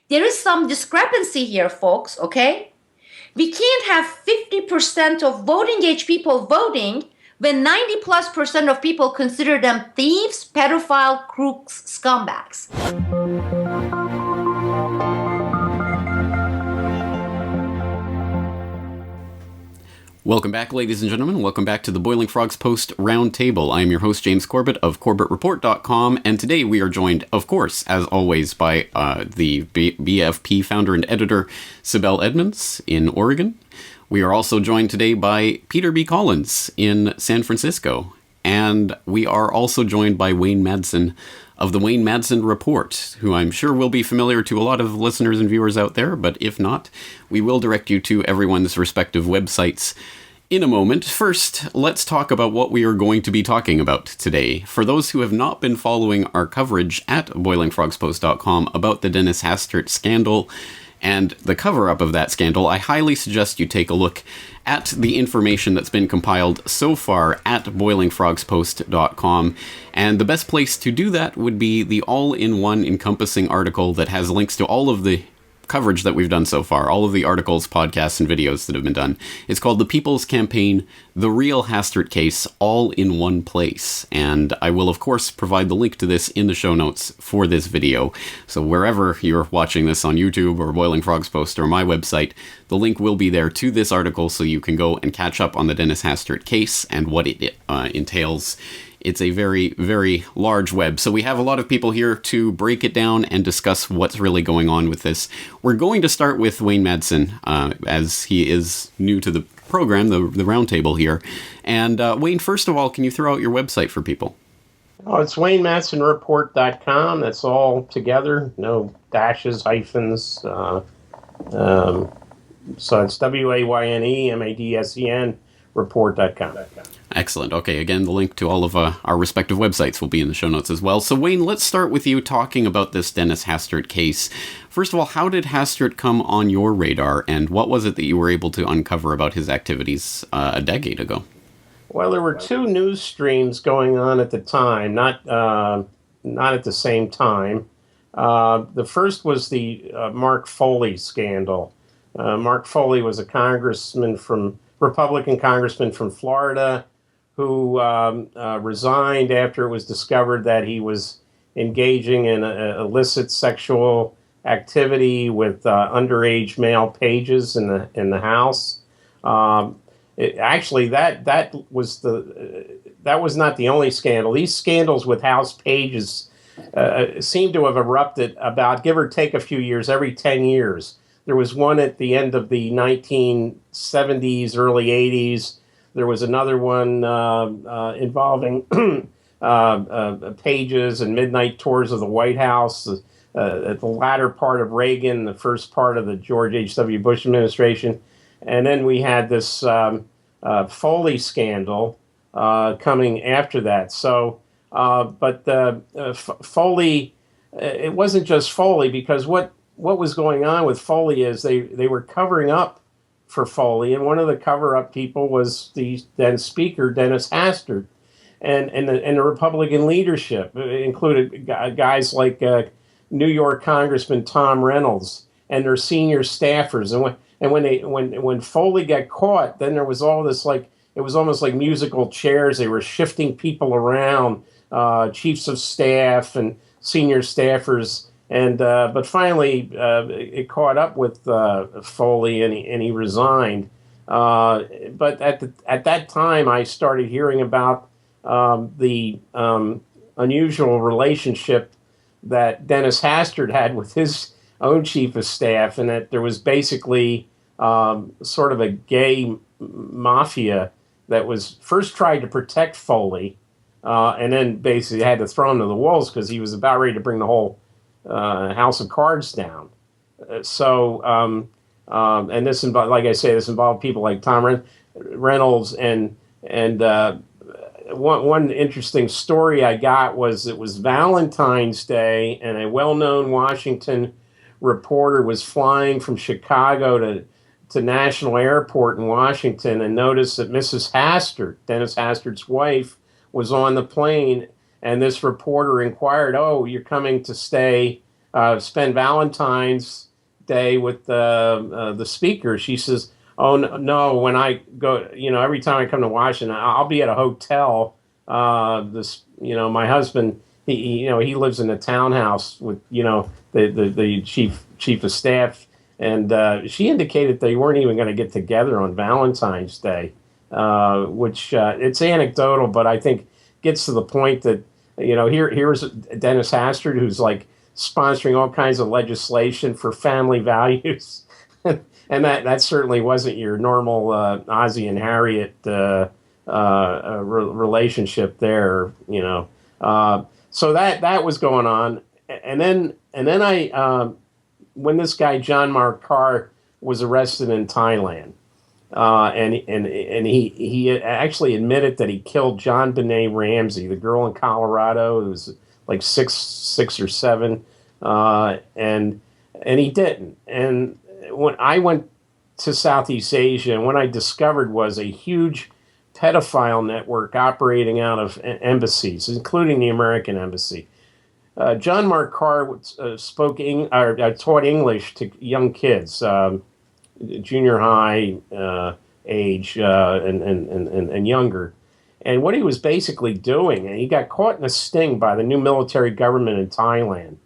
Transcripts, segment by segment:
There is some discrepancy here, folks, okay? We can't have 50% of voting age people voting when 90+% of people consider them thieves, pedophile, crooks, scumbags. Welcome back, ladies and gentlemen. Welcome back to the Boiling Frogs Post Roundtable. I am your host, James Corbett of CorbettReport.com, and today we are joined, of course, as always, by the BFP founder and editor, Sibel Edmonds in Oregon. We are also joined today by Peter B. Collins in San Francisco, and we are also joined by Wayne Madsen of the Wayne Madsen Report, who I'm sure will be familiar to a lot of listeners and viewers out there, but if not, we will direct you to everyone's respective websites in a moment. First, let's talk about what we are going to be talking about today. For those who have not been following our coverage at boilingfrogspost.com about the Dennis Hastert scandal and the cover-up of that scandal, I highly suggest you take a look at the information that's been compiled so far at boilingfrogspost.com. And the best place to do that would be the all-in-one encompassing article that has links to all of the coverage that we've done so far, all of the articles, podcasts, and videos that have been done. It's called The People's Campaign, The Real Hastert Case, all in one place. And I will, of course, provide the link to this in the show notes for this video. So wherever you're watching this on YouTube or Boiling Frogs Post or my website, the link will be there to this article so you can go and catch up on the Dennis Hastert case and what it entails. It's a very, very large web, so we have a lot of people here to break it down and discuss what's really going on with this. We're going to start with Wayne Madsen, as he is new to the program, the roundtable here. And Wayne, first of all, can you throw out your website for people? Oh, it's WayneMadsenReport.com. That's all together, no dashes, hyphens. So it's WayneMadsen report.com. Excellent. Okay, again, the link to all of our respective websites will be in the show notes as well. So, Wayne, let's start with you talking about this Dennis Hastert case. First of all, how did Hastert come on your radar, and what was it that you were able to uncover about his activities a decade ago? Well, there were two news streams going on at the time, not at the same time. The first was the Mark Foley scandal. Mark Foley was a Republican congressman from Florida who resigned after it was discovered that he was engaging in illicit sexual activity with underage male pages in the House. Actually, that was not the only scandal. These scandals with House pages seem to have erupted about, give or take a few years, every 10 years. There was one at the end of the 1970s, early 80s. There was another one involving pages and midnight tours of the White House at the latter part of Reagan, the first part of the George H.W. Bush administration. And then we had this Foley scandal coming after that. So, Foley, it wasn't just Foley, because what was going on with Foley is they were covering up for Foley, and one of the cover-up people was the then Speaker, Dennis Hastert, and the Republican leadership. It included guys like New York Congressman Tom Reynolds and their senior staffers. And when Foley got caught, then there was all this, like, it was almost like musical chairs. They were shifting people around, chiefs of staff and senior staffers. And but finally, it caught up with Foley, and he resigned. But at that time, I started hearing about the unusual relationship that Dennis Hastert had with his own chief of staff, and that there was basically sort of a gay mafia that was first tried to protect Foley, and then basically had to throw him to the wolves because he was about ready to bring the whole House of Cards down. And this involved, like I say, this involved people like Tom Reynolds, and one interesting story I got was it was Valentine's Day, and a well-known Washington reporter was flying from Chicago to National Airport in Washington and noticed that Mrs. Hastert, Dennis Hastert's wife, was on the plane. And this reporter inquired, "Oh, you're coming to stay spend Valentine's Day with the speaker. She says, "Oh no, when I go, every time I come to Washington, I'll be at a hotel. My husband, he lives in a townhouse with, the chief of staff, and she indicated they weren't even going to get together on Valentine's Day, which it's anecdotal, but I think gets to the point that, here's Dennis Hastert, who's like sponsoring all kinds of legislation for family values. And that certainly wasn't your normal Ozzie and Harriet relationship there, So that was going on, and then I when this guy John Mark Carr was arrested in Thailand, and he actually admitted that he killed John Benet Ramsey, the girl in Colorado who was like six or seven, and he didn't. And when I went to Southeast Asia, and what I discovered was a huge pedophile network operating out of embassies, including the American embassy. John Mark Carr taught English to young kids, junior high age and younger. And what he was basically doing, and he got caught in a sting by the new military government in Thailand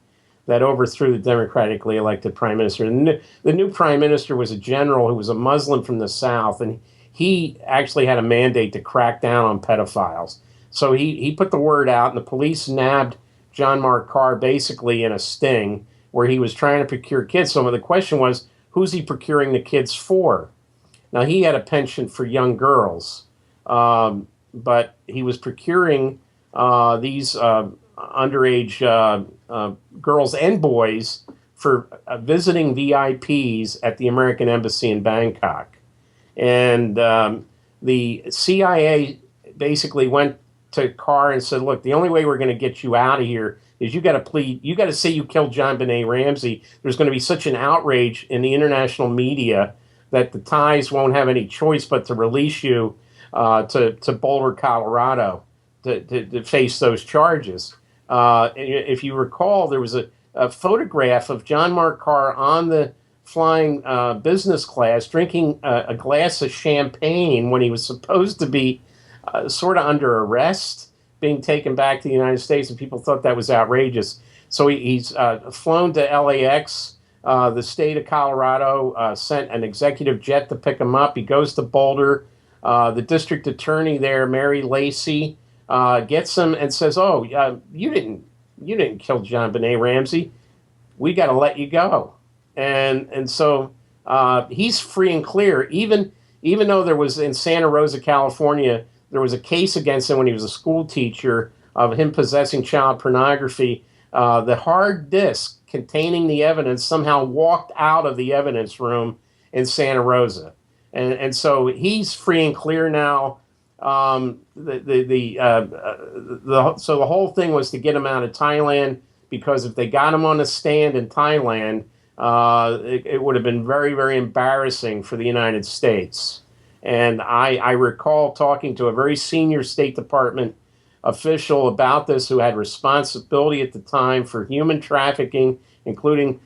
that overthrew the democratically elected prime minister. And the new prime minister was a general who was a Muslim from the South, and he actually had a mandate to crack down on pedophiles. So he put the word out, and the police nabbed John Mark Carr basically in a sting where he was trying to procure kids. So the question was, who's he procuring the kids for? Now, he had a penchant for young girls, but he was procuring these underage girls and boys for visiting VIPs at the American Embassy in Bangkok. And the CIA basically went to Carr and said, look, the only way we're going to get you out of here is you got to say you killed John Benet Ramsey. There's going to be such an outrage in the international media that the Thais won't have any choice but to release you to Boulder, Colorado, to face those charges. If you recall, there was a photograph of John Mark Carr on the flying business class drinking a glass of champagne when he was supposed to be sort of under arrest, being taken back to the United States, and people thought that was outrageous. So he's flown to LAX. The state of Colorado sent an executive jet to pick him up. He goes to Boulder. The district attorney there, Mary Lacey, gets him and says, "Oh, you didn't kill John Benet Ramsey. We got to let you go." And so he's free and clear. Even though there was in Santa Rosa, California, there was a case against him when he was a school teacher of him possessing child pornography. The hard disk containing the evidence somehow walked out of the evidence room in Santa Rosa, and so he's free and clear now. So the whole thing was to get him out of Thailand, because if they got him on a stand in Thailand, it would have been very, very embarrassing for the United States. And I recall talking to a very senior State Department official about this, who had responsibility at the time for human trafficking, including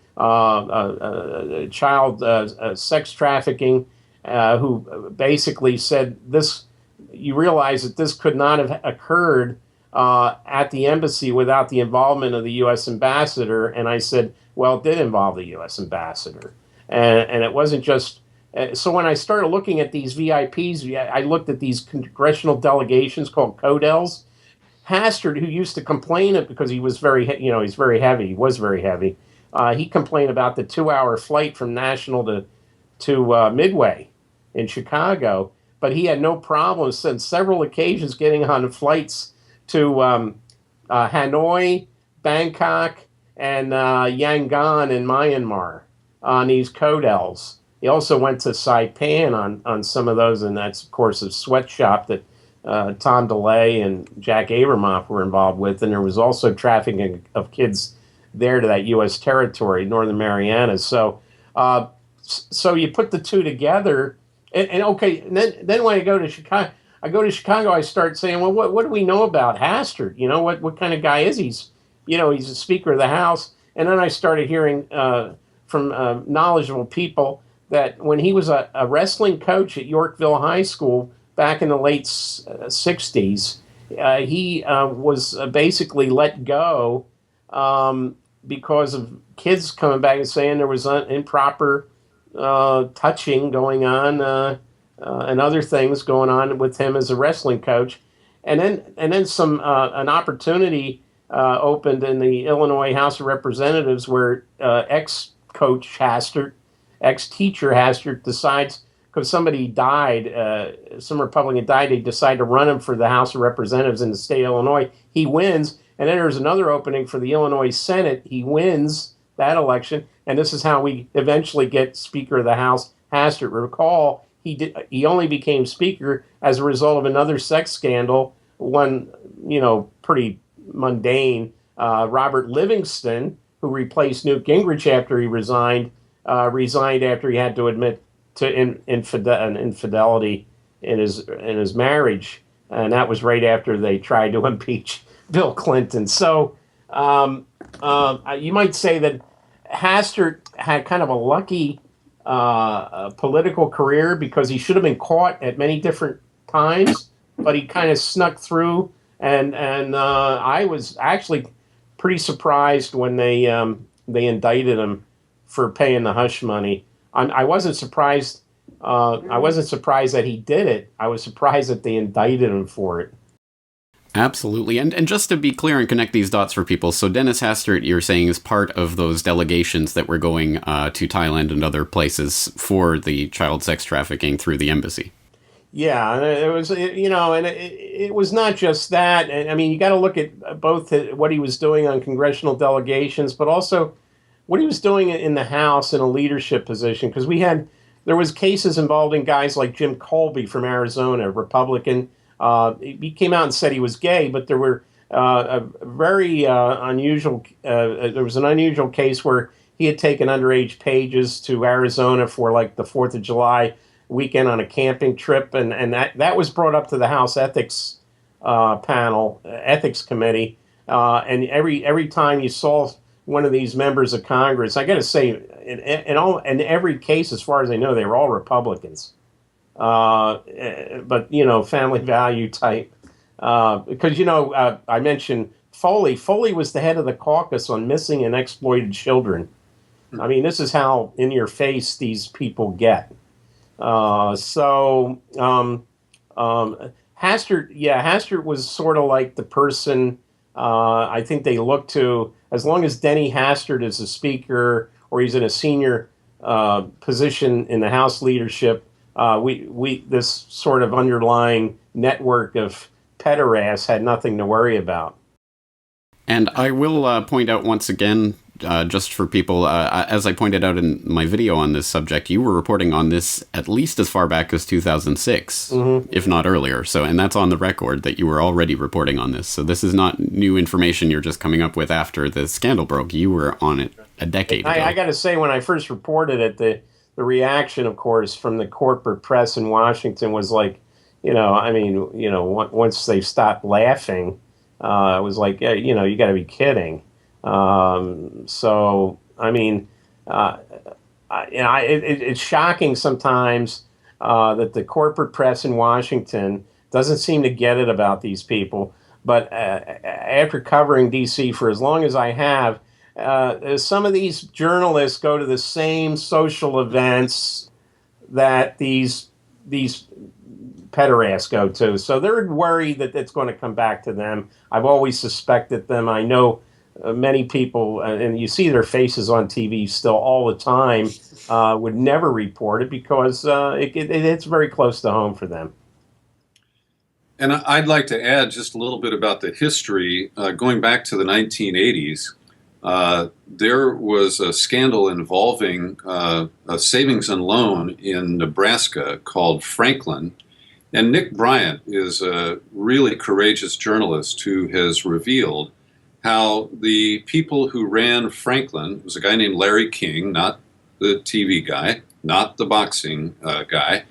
child sex trafficking, who basically said this, you realize that this could not have occurred at the embassy without the involvement of the U.S. ambassador. And I said, well, it did involve the U.S. ambassador. And it wasn't just... So when I started looking at these VIPs, I looked at these congressional delegations called CODELs. Hastert, who used to complain because he was he's very heavy. He was very heavy. He complained about the 2-hour flight from National to Midway in Chicago, but he had no problems on several occasions getting on flights to Hanoi, Bangkok, and Yangon in Myanmar on these CODELs. He also went to Saipan on some of those, and that's, of course, a sweatshop that Tom DeLay and Jack Abramoff were involved with. And there was also trafficking of kids there to that U.S. territory, Northern Marianas. So you put the two together, and then when I go to Chicago, I start saying, well, what do we know about Hastert? What kind of guy is he? He's a Speaker of the House. And then I started hearing from knowledgeable people that when he was a wrestling coach at Yorkville High School back in the late 60s, he was basically let go because of kids coming back and saying there was improper touching going on and other things going on with him as a wrestling coach. And then some an opportunity opened in the Illinois House of Representatives where ex-coach Hastert, ex-teacher Hastert decides, because somebody died, some Republican died, they decide to run him for the House of Representatives in the state of Illinois. He wins, and then there's another opening for the Illinois Senate. He wins that election, and this is how we eventually get Speaker of the House Hastert. Recall, he only became Speaker as a result of another sex scandal, one, pretty mundane. Robert Livingston, who replaced Newt Gingrich after he resigned after he had to admit to an infidelity in his marriage, and that was right after they tried to impeach Bill Clinton. So you might say that Hastert had kind of a lucky political career because he should have been caught at many different times, but he kind of snuck through. And I was actually pretty surprised when they indicted him for paying the hush money. I wasn't surprised. I wasn't surprised that he did it. I was surprised that they indicted him for it. Absolutely. And just to be clear and connect these dots for people, so Dennis Hastert, you're saying, is part of those delegations that were going to Thailand and other places for the child sex trafficking through the embassy. Yeah, and it was, it was not just that. And I mean, you got to look at both what he was doing on congressional delegations, but also what he was doing in the House in a leadership position. Because there was cases involving guys like Jim Colby from Arizona, a Republican. He came out and said he was gay, but there were a very unusual. There was an unusual case where he had taken underage pages to Arizona for like the 4th of July weekend on a camping trip, and that was brought up to the House Ethics Ethics Committee, and every time you saw one of these members of Congress, I got to say, in every case, as far as I know, they were all Republicans, but family value type, because I mentioned Foley. Foley was the head of the caucus on missing and exploited children. I mean, this is how in your face these people get. Hastert was sort of like the person I think they look to, as long as Denny Hastert is a speaker or he's in a senior position in the House leadership, we this sort of underlying network of pederasts had nothing to worry about. And I will point out once again, just for people, as I pointed out in my video on this subject, you were reporting on this at least as far back as 2006, if not earlier. So, and that's on the record that you were already reporting on this. So this is not new information you're just coming up with after the scandal broke. You were on it a decade ago. I got to say, when I first reported it, the reaction, of course, from the corporate press in Washington was like, once they stopped laughing, it was like, you got to be kidding. It's shocking sometimes that the corporate press in Washington doesn't seem to get it about these people. But after covering D.C. for as long as I have, some of these journalists go to the same social events that these pederasts go to. So they're worried that it's going to come back to them. I've always suspected them. I know many people, and you see their faces on TV still all the time, would never report it because it's very close to home for them. And I'd like to add just a little bit about the history. Going back to the 1980s, there was a scandal involving a savings and loan in Nebraska called Franklin. And Nick Bryant is a really courageous journalist who has revealed how the people who ran Franklin, was a guy named Larry King, not the TV guy, not the boxing guy,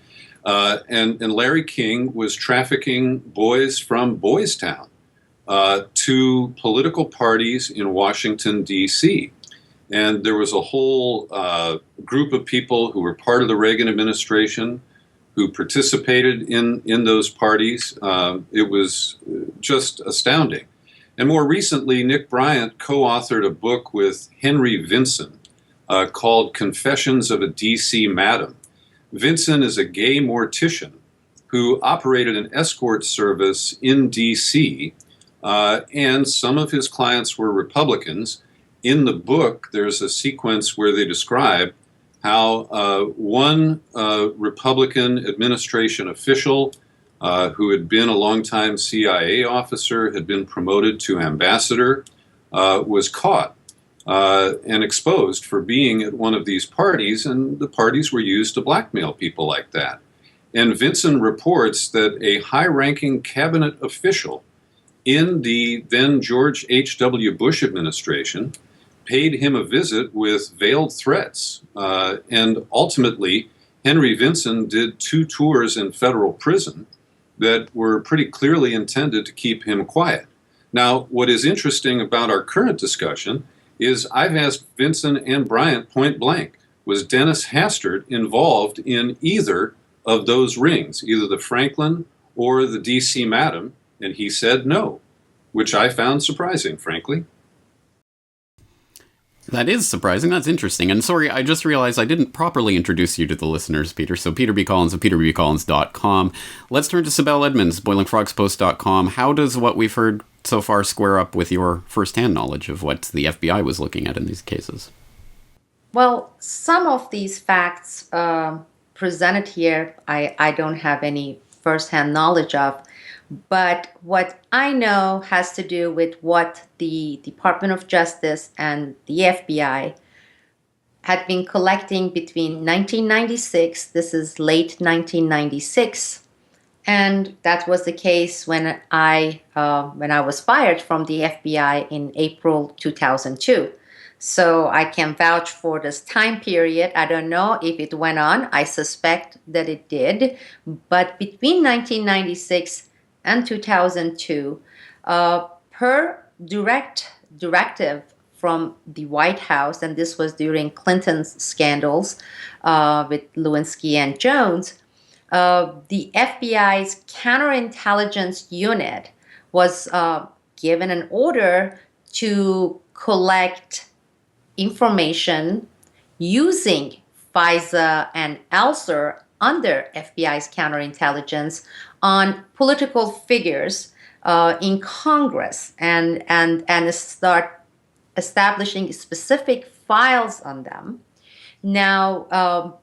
and Larry King was trafficking boys from Boys Town to political parties in Washington, D.C. And there was a whole group of people who were part of the Reagan administration who participated in those parties. It was just astounding. And more recently, Nick Bryant co-authored a book with Henry Vinson called Confessions of a D.C. Madam. Vinson is a gay mortician who operated an escort service in D.C., and some of his clients were Republicans. In the book, there's a sequence where they describe how one Republican administration official who had been a longtime CIA officer, had been promoted to ambassador, was caught and exposed for being at one of these parties, and the parties were used to blackmail people like that. And Vinson reports that a high-ranking cabinet official in the then George H.W. Bush administration paid him a visit with veiled threats. And ultimately, Henry Vinson did 2 tours in federal prison that were pretty clearly intended to keep him quiet. Now, what is interesting about our current discussion is I've asked Vinson and Bryant point blank, was Dennis Hastert involved in either of those rings, either the Franklin or the D.C. Madam? And he said no, which I found surprising, frankly. That is surprising. That's interesting. And sorry, I just realized I didn't properly introduce you to the listeners, Peter. So Peter B. Collins of peterbcollins.com. Let's turn to Sibel Edmonds, boilingfrogspost.com. How does what we've heard so far square up with your firsthand knowledge of what the FBI was looking at in these cases? Well, some of these facts presented here, I don't have any firsthand knowledge of. But what I know has to do with what the Department of Justice and the FBI had been collecting between 1996, this is late 1996, and that was the case when I was fired from the FBI in April 2002. So I can vouch for this time period. I don't know if it went on. I suspect that it did. But between 1996 and 2002, per directive from the White House, and this was during Clinton's scandals with Lewinsky and Jones, the FBI's counterintelligence unit was given an order to collect information using FISA and ELSER under FBI's counterintelligence on political figures in Congress and start establishing specific files on them. Now,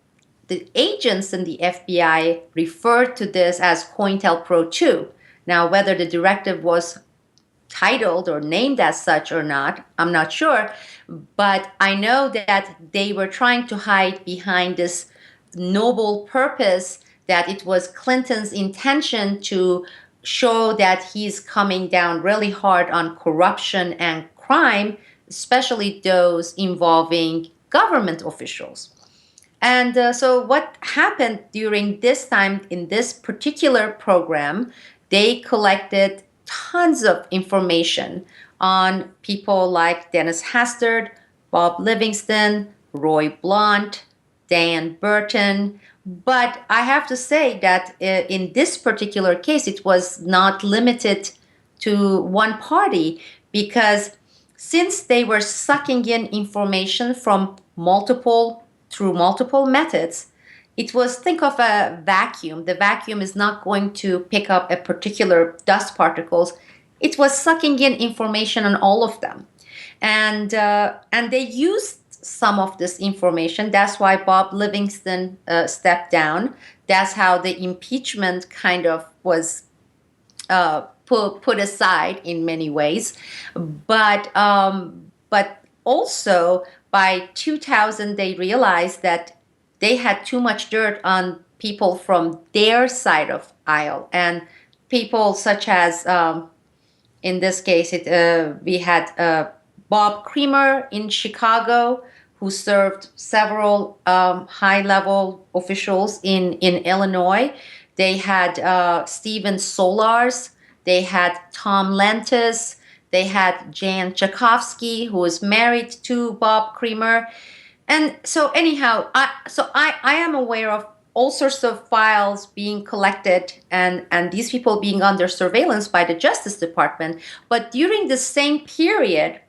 the agents in the FBI referred to this as COINTELPRO 2. Now, whether the directive was titled or named as such or not, I'm not sure, but I know that they were trying to hide behind this noble purpose that it was Clinton's intention to show that he's coming down really hard on corruption and crime, especially those involving government officials. And so what happened during this time in this particular program, they collected tons of information on people like Dennis Hastert, Bob Livingston, Roy Blunt, Dan Burton. But I have to say that in this particular case, it was not limited to one party, because since they were sucking in information from through multiple methods, it was, think of a vacuum. The vacuum is not going to pick up a particular dust particles. It was sucking in information on all of them. And they used some of this information. That's why Bob Livingston stepped down. That's how the impeachment kind of was put aside in many ways. But also by 2000, they realized that they had too much dirt on people from their side of aisle, and people such as, in this case, we had Bob Creamer in Chicago, who served several high-level officials in Illinois. They had Stephen Solars. They had Tom Lantis. They had Jan Tchaikovsky, who was married to Bob Creamer. And so anyhow, I am aware of all sorts of files being collected and these people being under surveillance by the Justice Department. But during the same period,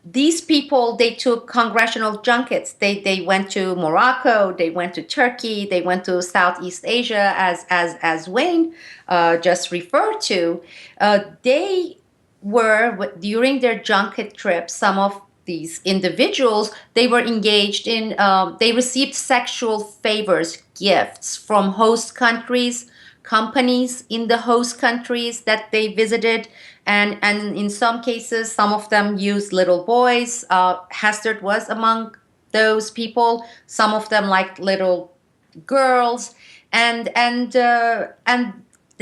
these people, they took congressional junkets. They went to Morocco, they went to Turkey, they went to Southeast Asia, as Wayne just referred to. They were, during their junket trips, some of these individuals, they were engaged in, they received sexual favors, gifts from host countries, companies in the host countries that they visited. And in some cases, some of them used little boys. Hastert was among those people. Some of them liked little girls. And the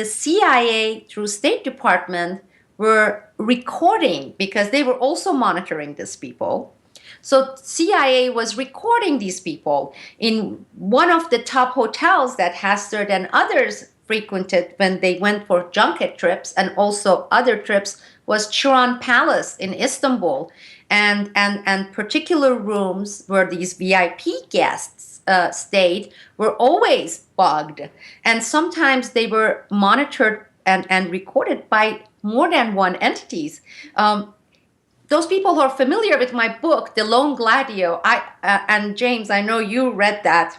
CIA, through State Department, were recording, because they were also monitoring these people. So CIA was recording these people. In one of the top hotels that Hastert and others frequented when they went for junket trips and also other trips was Chiron Palace in Istanbul. And particular rooms where these VIP guests stayed were always bugged. And sometimes they were monitored and recorded by more than one entities. Those people who are familiar with my book, The Lone Gladio, and James, I know you read that.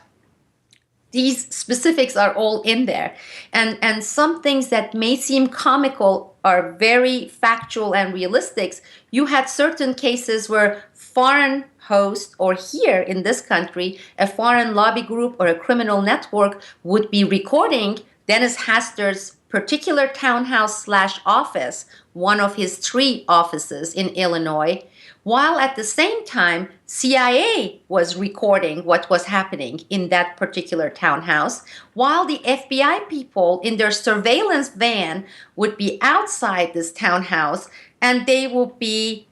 These specifics are all in there. And some things that may seem comical are very factual and realistic. You had certain cases where foreign hosts, or here in this country, a foreign lobby group or a criminal network would be recording Dennis Hastert's particular townhouse/office, one of his 3 offices in Illinois, while at the same time, CIA was recording what was happening in that particular townhouse, while the FBI people in their surveillance van would be outside this townhouse, and they would be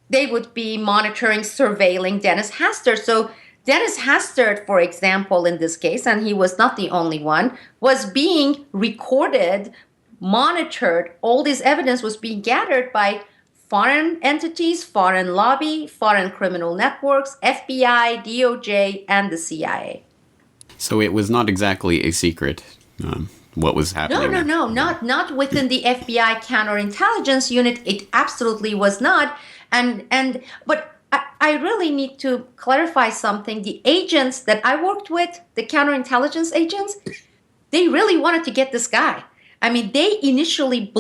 monitoring, surveilling Dennis Hastert. So Dennis Hastert, for example, in this case, and he was not the only one, was being recorded, monitored. All this evidence was being gathered by foreign entities, foreign lobby, foreign criminal networks, FBI, DOJ, and the CIA. So it was not exactly a secret, what was happening. No, not within the FBI counterintelligence unit. It absolutely was not. But I really need to clarify something. The agents that I worked with, the counterintelligence agents, they really wanted to get this guy. I mean, they initially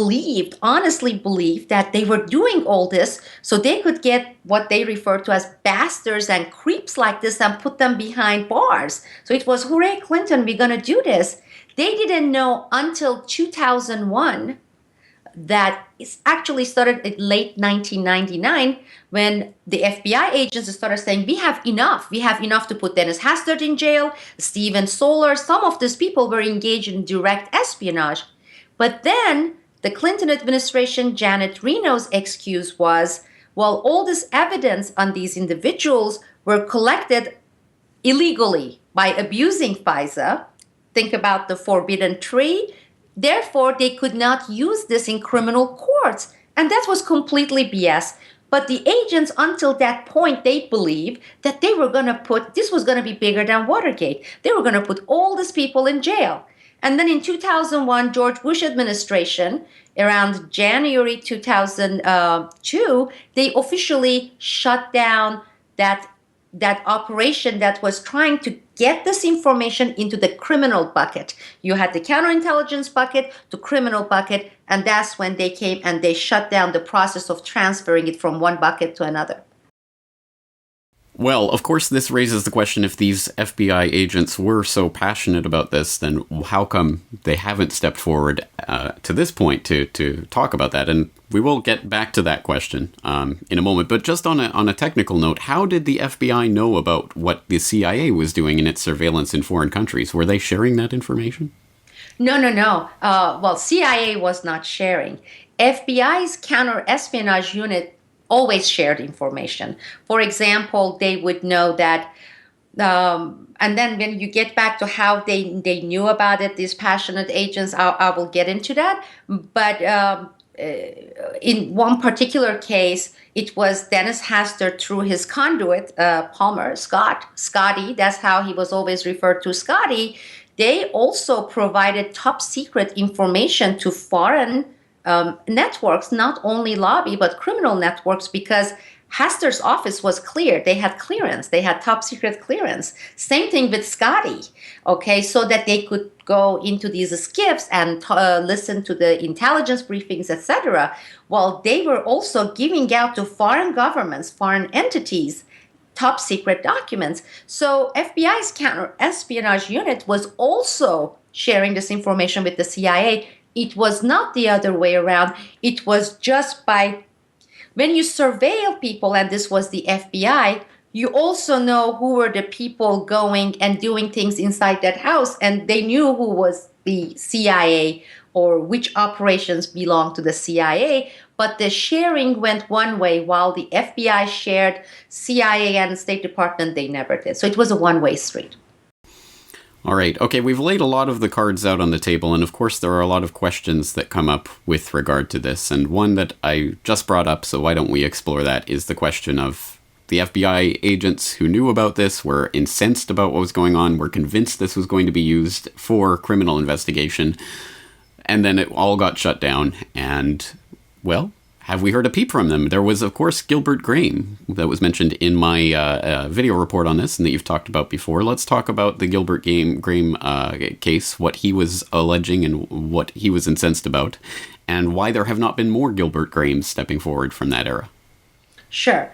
honestly believed that they were doing all this so they could get what they refer to as bastards and creeps like this and put them behind bars. So it was, hooray, Clinton, we're going to do this. They didn't know until 2001 that it actually started in late 1999 when the FBI agents started saying, we have enough to put Dennis Hastert in jail, Steven Solar. Some of these people were engaged in direct espionage. But then the Clinton administration, Janet Reno's excuse was, well, all this evidence on these individuals were collected illegally by abusing FISA. Think about the forbidden tree. Therefore, they could not use this in criminal courts. And that was completely BS. But the agents, until that point, they believed that they were going to this was going to be bigger than Watergate. They were going to put all these people in jail. And then in 2001, George Bush administration, around January 2002, they officially shut down that operation that was trying to get this information into the criminal bucket. You had the counterintelligence bucket, the criminal bucket, and that's when they came and they shut down the process of transferring it from one bucket to another. Well, of course, this raises the question, if these FBI agents were so passionate about this, then how come they haven't stepped forward to this point to talk about that? And we will get back to that question in a moment. But just on a technical note, how did the FBI know about what the CIA was doing in its surveillance in foreign countries? Were they sharing that information? No. Well, CIA was not sharing. FBI's counter-espionage unit always shared information. For example, they would know that, and then when you get back to how they knew about it, these passionate agents, I will get into that. But in one particular case, it was Dennis Hastert through his conduit, Scotty, that's how he was always referred to, Scotty. They also provided top secret information to foreign networks, not only lobby, but criminal networks, because Hastert's office was cleared. They had clearance. They had top secret clearance. Same thing with Scotty, okay, so that they could go into these skiffs and listen to the intelligence briefings, etc. While they were also giving out to foreign governments, foreign entities, top secret documents. So FBI's counter-espionage unit was also sharing this information with the CIA. It was not the other way around. It was just by when you surveil people, and this was the FBI, you also know who were the people going and doing things inside that house, and they knew who was the CIA or which operations belonged to the CIA, but the sharing went one way, while the FBI shared CIA and State Department, they never did. So it was a one-way street. All right. Okay, we've laid a lot of the cards out on the table, and of course there are a lot of questions that come up with regard to this. And one that I just brought up, so why don't we explore that, is the question of the FBI agents who knew about this, were incensed about what was going on, were convinced this was going to be used for criminal investigation, and then it all got shut down. And, well, have we heard a peep from them? There was, of course, Gilbert Graham that was mentioned in my video report on this and that you've talked about before. Let's talk about the Gilbert Graham case, what he was alleging and what he was incensed about, and why there have not been more Gilbert Grahams stepping forward from that era. Sure.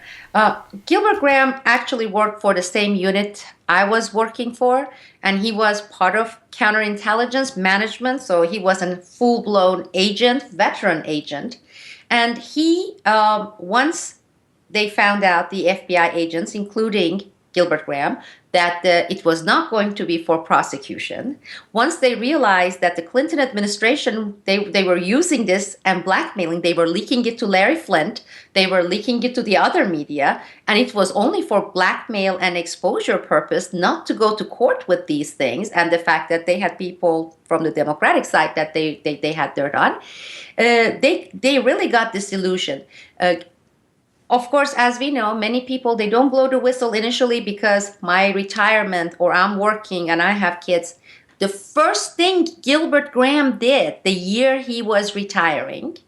Gilbert Graham actually worked for the same unit I was working for, and he was part of counterintelligence management, so he was a full-blown agent, veteran agent. And he, once they found out, the FBI agents, including Gilbert Graham, that it was not going to be for prosecution, once they realized that the Clinton administration, they were using this and blackmailing, they were leaking it to Larry Flint, they were leaking it to the other media, and it was only for blackmail and exposure purpose, not to go to court with these things, and the fact that they had people from the Democratic side that they had dirt on, they really got disillusioned. Of course, as we know, many people, they don't blow the whistle initially because my retirement or I'm working and I have kids. The first thing Gilbert Graham did the year he was retiring,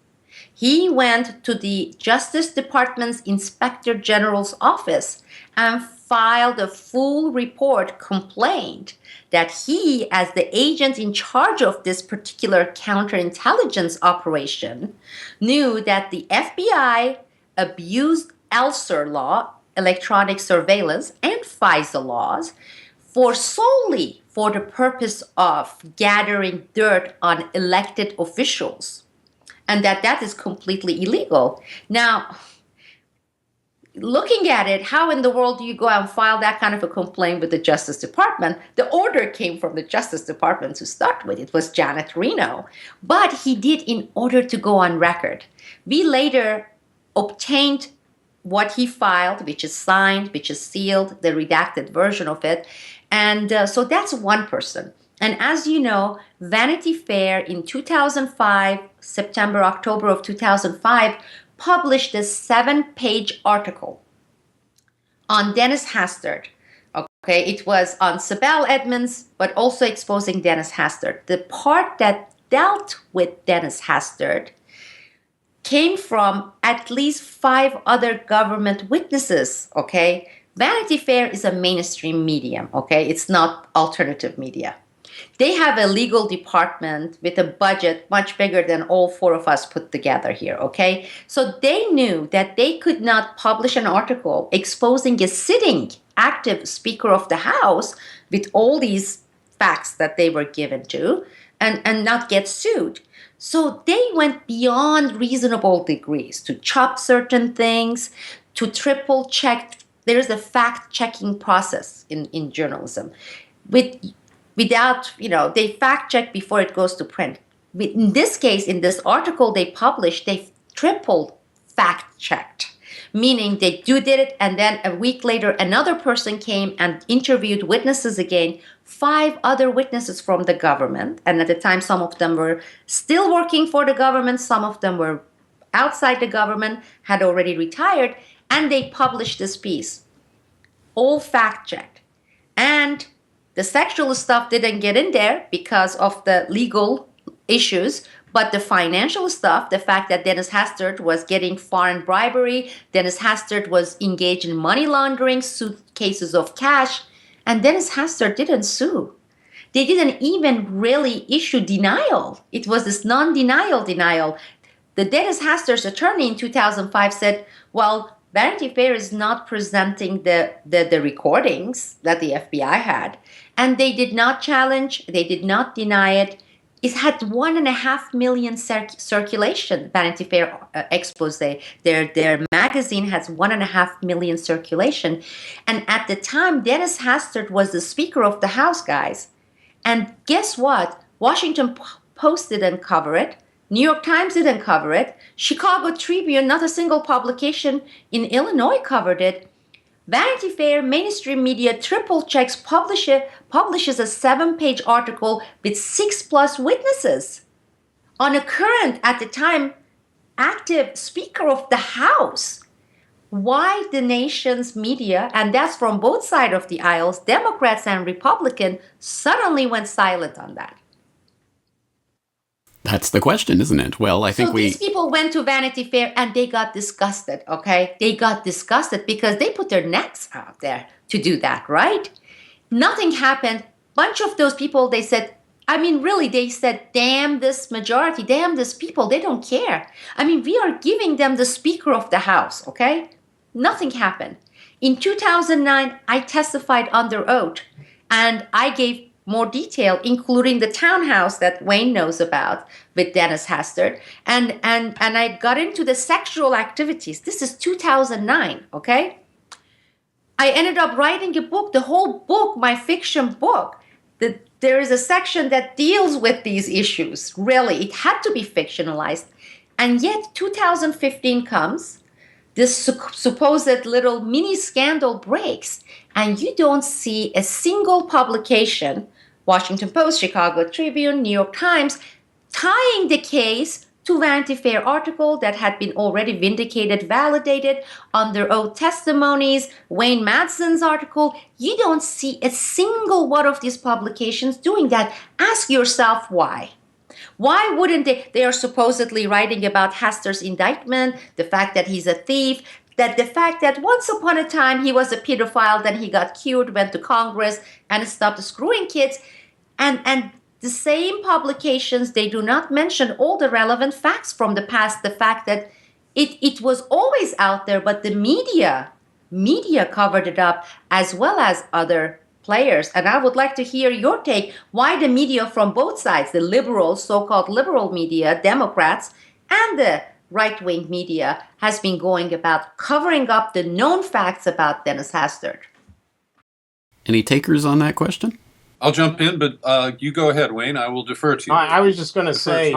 he went to the Justice Department's Inspector General's office and filed a full report complaint that he, as the agent in charge of this particular counterintelligence operation, knew that the FBI abused ELSER law, electronic surveillance, and FISA laws solely for the purpose of gathering dirt on elected officials, and that is completely illegal. Now, looking at it, how in the world do you go out and file that kind of a complaint with the Justice Department? The order came from the Justice Department to start with. It was Janet Reno. But he did in order to go on record. We later obtained what he filed, which is signed, which is sealed, the redacted version of it. And so that's one person. And as you know, Vanity Fair in 2005, September, October of 2005, published a 7-page article on Dennis Hastert. Okay, it was on Sibel Edmonds, but also exposing Dennis Hastert. The part that dealt with Dennis Hastert came from at least 5 other government witnesses, okay? Vanity Fair is a mainstream medium, okay? It's not alternative media. They have a legal department with a budget much bigger than all 4 of us put together here, okay? So they knew that they could not publish an article exposing a sitting active Speaker of the House with all these facts that they were given to and not get sued. So they went beyond reasonable degrees to chop certain things, to triple check. There's a fact-checking process in journalism. Without, they fact-check before it goes to print. In this case, in this article they published, they triple fact-checked. meaning they did it, and then a week later another person came and interviewed witnesses again, 5 other witnesses from the government, and at the time some of them were still working for the government, some of them were outside the government, had already retired, and they published this piece, all fact-checked. And the sexual stuff didn't get in there because of the legal issues, but the financial stuff, the fact that Dennis Hastert was getting foreign bribery, Dennis Hastert was engaged in money laundering, suitcases of cash, and Dennis Hastert didn't sue. They didn't even really issue denial. It was this non-denial denial. The Dennis Hastert's attorney in 2005 said, well, Vanity Fair is not presenting the recordings that the FBI had, and they did not challenge, they did not deny it. It had 1.5 million circulation, Vanity Fair expose. Their magazine has 1.5 million circulation. And at the time, Dennis Hastert was the Speaker of the House, guys. And guess what? Washington Post didn't cover it. New York Times didn't cover it. Chicago Tribune, not a single publication in Illinois covered it. Vanity Fair, mainstream media, triple checks, publishes a 7-page article with 6+ witnesses on a current, at the time, active Speaker of the House. Why the nation's media, and that's from both sides of the aisles, Democrats and Republicans, suddenly went silent on that? That's the question, isn't it? Well, I think these people went to Vanity Fair and they got disgusted, okay? They got disgusted because they put their necks out there to do that, right? Nothing happened. Bunch of those people, they said, they said, damn this majority, damn this people, they don't care. We are giving them the Speaker of the House, okay? Nothing happened. In 2009, I testified under oath and I gave more detail, including the townhouse that Wayne knows about with Dennis Hastert. And I got into the sexual activities. This is 2009, okay? I ended up writing a book, the whole book, my fiction book. There is a section that deals with these issues. Really, it had to be fictionalized. And yet 2015 comes, this supposed little mini scandal breaks, and you don't see a single publication, Washington Post, Chicago Tribune, New York Times, tying the case to Vanity Fair article that had been already vindicated, validated under oath testimonies, Wayne Madsen's article. You don't see a single one of these publications doing that. Ask yourself why. Why wouldn't they? They are supposedly writing about Hastert's indictment, the fact that he's a thief, that the fact that once upon a time he was a pedophile, then he got cured, went to Congress, and stopped screwing kids. And the same publications, they do not mention all the relevant facts from the past, the fact that it was always out there, but the media covered it up, as well as other players. And I would like to hear your take, why the media from both sides, the liberal, so-called liberal media, Democrats, and the right-wing media, has been going about covering up the known facts about Dennis Hastert. Any takers on that question? I'll jump in, but you go ahead, Wayne. I will defer to you. I was just going to say,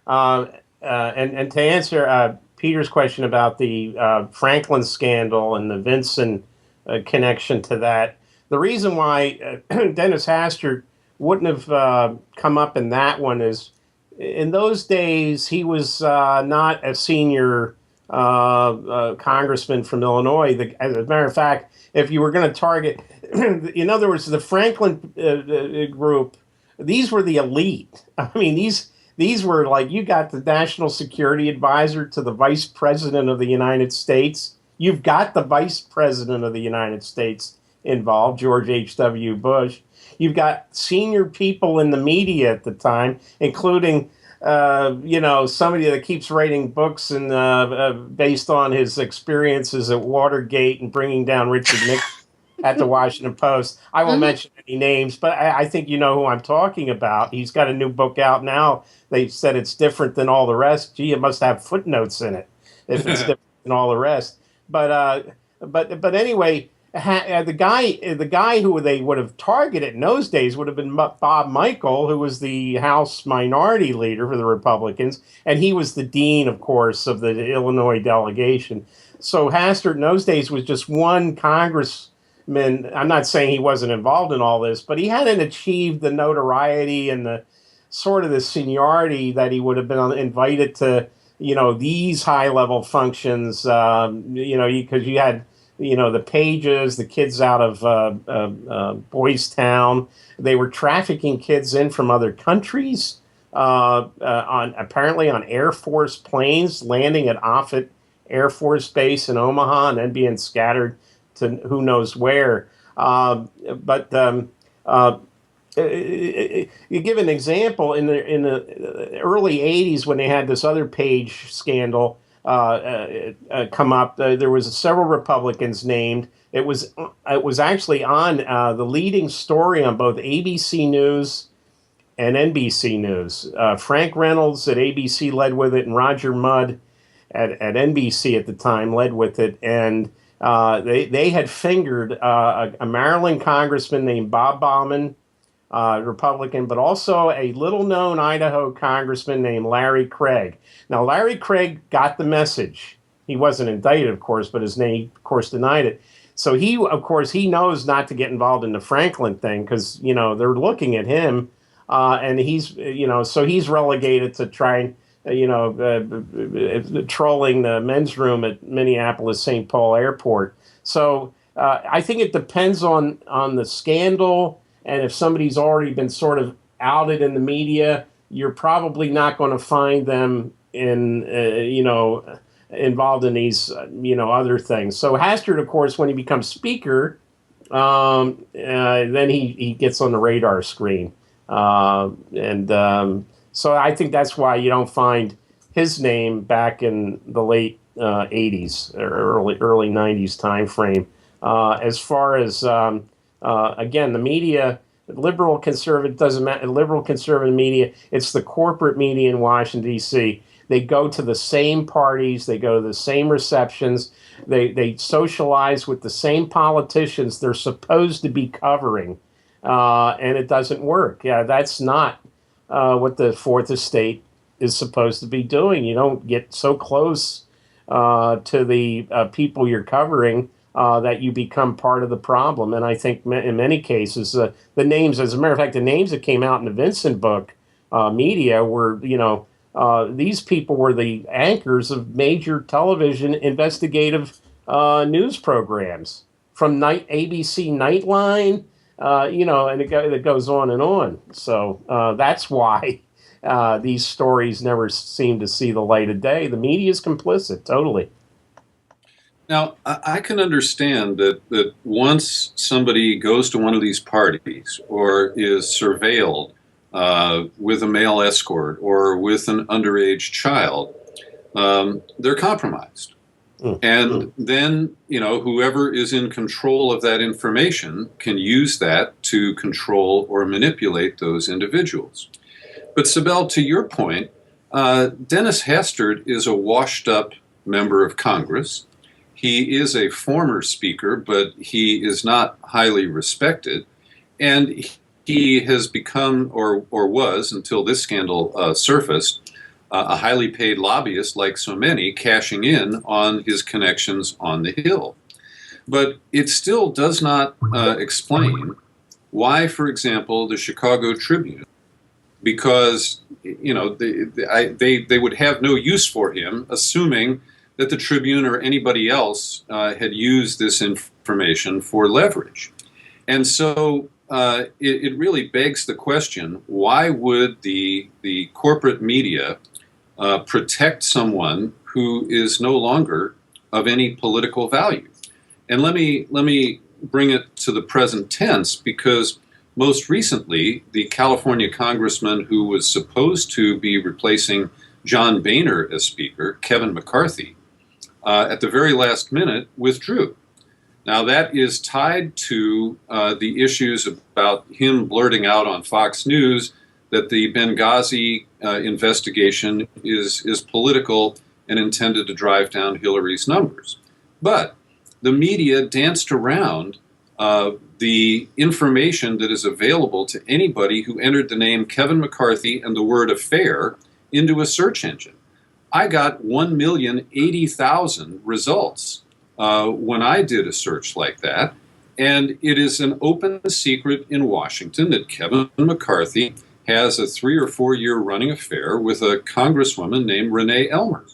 and to answer Peter's question about the Franklin scandal and the Vinson connection to that, the reason why Dennis Hastert wouldn't have come up in that one is, in those days, he was not a senior congressman from Illinois. As a matter of fact, if you were going to target, in other words, the Franklin group, these were the elite. These were like, you got the national security advisor to the vice president of the United States. You've got the vice president of the United States involved, George H.W. Bush. You've got senior people in the media at the time, including, somebody that keeps writing books and based on his experiences at Watergate and bringing down Richard Nixon at the Washington Post. I won't mention any names, but I think you know who I'm talking about. He's got a new book out now. They said it's different than all the rest. Gee, it must have footnotes in it if it's different than all the rest. But anyway, the guy who they would have targeted in those days would have been Bob Michael, who was the House Minority Leader for the Republicans, and he was the dean, of course, of the Illinois delegation. So Hastert in those days was just one congressman. I'm not saying he wasn't involved in all this, but he hadn't achieved the notoriety and the sort of the seniority that he would have been invited to, these high-level functions, because you had, the Pages, the kids out of Boys Town. They were trafficking kids in from other countries apparently on Air Force planes, landing at Offutt Air Force Base in Omaha and then being scattered to who knows where. You give an example in the early '80s when they had this other Page scandal come up. There was several Republicans named. It was actually on the leading story on both ABC News and NBC News. Frank Reynolds at ABC led with it, and Roger Mudd at NBC at the time led with it, and they had fingered a Maryland congressman named Bob Bauman, Republican, but also a little-known Idaho congressman named Larry Craig. Now, Larry Craig got the message. He wasn't indicted, of course, but his name, of course, denied it. So he knows not to get involved in the Franklin thing because, they're looking at him, and he's, so he's relegated to trying, trolling the men's room at Minneapolis St. Paul Airport. So I think it depends on the scandal. And if somebody's already been sort of outed in the media, you're probably not going to find them in, involved in these, other things. So Hastert, of course, when he becomes speaker, then he gets on the radar screen. So I think that's why you don't find his name back in the late 80s or early 90s time frame. As far as again, the media, liberal, conservative, doesn't matter. Liberal, conservative media, it's the corporate media in Washington, D.C. They go to the same parties. They go to the same receptions. They socialize with the same politicians they're supposed to be covering, and it doesn't work. Yeah, that's not what the Fourth Estate is supposed to be doing. You don't get so close to the people you're covering that you become part of the problem. And I think in many cases, the names, as a matter of fact, the names that came out in the Vincent book media were, these people were the anchors of major television investigative news programs from ABC Nightline, and it goes on and on. So that's why these stories never seem to see the light of day. The media is complicit, totally. Now, I can understand that once somebody goes to one of these parties or is surveilled with a male escort or with an underage child, they're compromised. And then, whoever is in control of that information can use that to control or manipulate those individuals. But Sibel, to your point, Dennis Hastert is a washed-up member of Congress. He is a former speaker, but he is not highly respected. And he has become, or was, until this scandal surfaced, a highly paid lobbyist like so many, cashing in on his connections on the Hill. But it still does not explain why, for example, the Chicago Tribune, because they would have no use for him, assuming that the Tribune or anybody else had used this information for leverage. And so it really begs the question, why would the corporate media protect someone who is no longer of any political value? And let me bring it to the present tense, because most recently, the California congressman who was supposed to be replacing John Boehner as Speaker, Kevin McCarthy, at the very last minute withdrew. Now that is tied to the issues about him blurting out on Fox News that the Benghazi investigation is political and intended to drive down Hillary's numbers. But the media danced around the information that is available to anybody who entered the name Kevin McCarthy and the word affair into a search engine. I got 1,080,000 results when I did a search like that. And it is an open secret in Washington that Kevin McCarthy has a 3 or 4 year running affair with a congresswoman named Renee Elmer.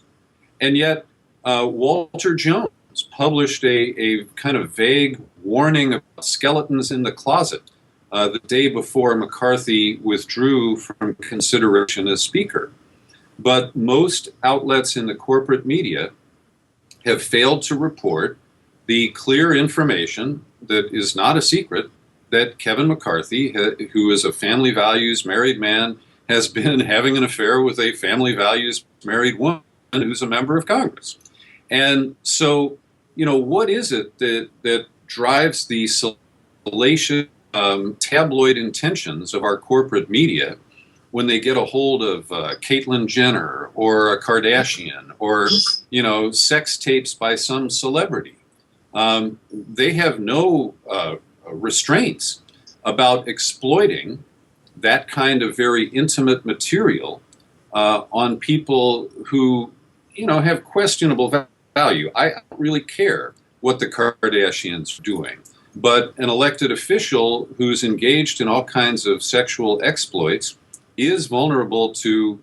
And yet Walter Jones published a kind of vague warning about skeletons in the closet the day before McCarthy withdrew from consideration as Speaker. But most outlets in the corporate media have failed to report the clear information that is not a secret that Kevin McCarthy, who is a family values married man, has been having an affair with a family values married woman who's a member of Congress. And so, what is it that drives the salacious tabloid intentions of our corporate media when they get a hold of Caitlyn Jenner or a Kardashian or, sex tapes by some celebrity? They have no restraints about exploiting that kind of very intimate material on people who, have questionable value. I don't really care what the Kardashians are doing, but an elected official who's engaged in all kinds of sexual exploits is vulnerable to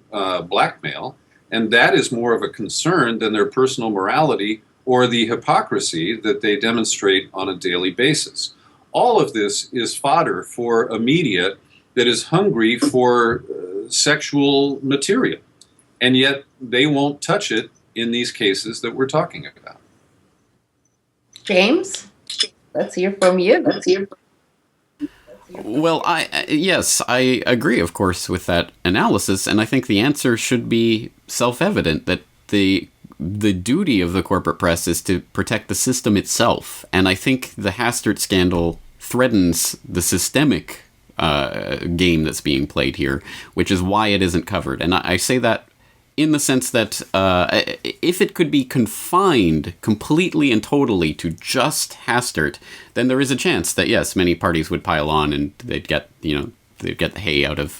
blackmail, and that is more of a concern than their personal morality or the hypocrisy that they demonstrate on a daily basis. All of this is fodder for a media that is hungry for sexual material, and yet they won't touch it in these cases that we're talking about. James, let's hear from you. Well, I agree, of course, with that analysis, and I think the answer should be self-evident that the duty of the corporate press is to protect the system itself, and I think the Hastert scandal threatens the systemic game that's being played here, which is why it isn't covered. And I say that in the sense that if it could be confined completely and totally to just Hastert, then there is a chance that, yes, many parties would pile on and they'd get the hay out of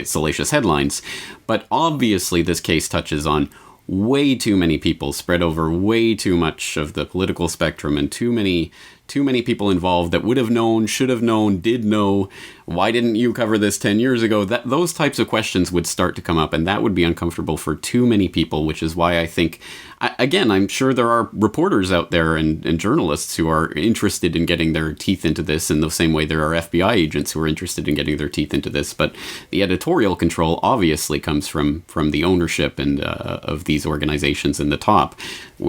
salacious headlines. But obviously this case touches on way too many people spread over way too much of the political spectrum, and too many people involved that would have known, should have known, did know. Why didn't you cover this 10 years ago? Those types of questions would start to come up, and that would be uncomfortable for too many people, which is why I think, again, I'm sure there are reporters out there and journalists who are interested in getting their teeth into this in the same way there are FBI agents who are interested in getting their teeth into this. But the editorial control obviously comes from the ownership and of these organizations in the top.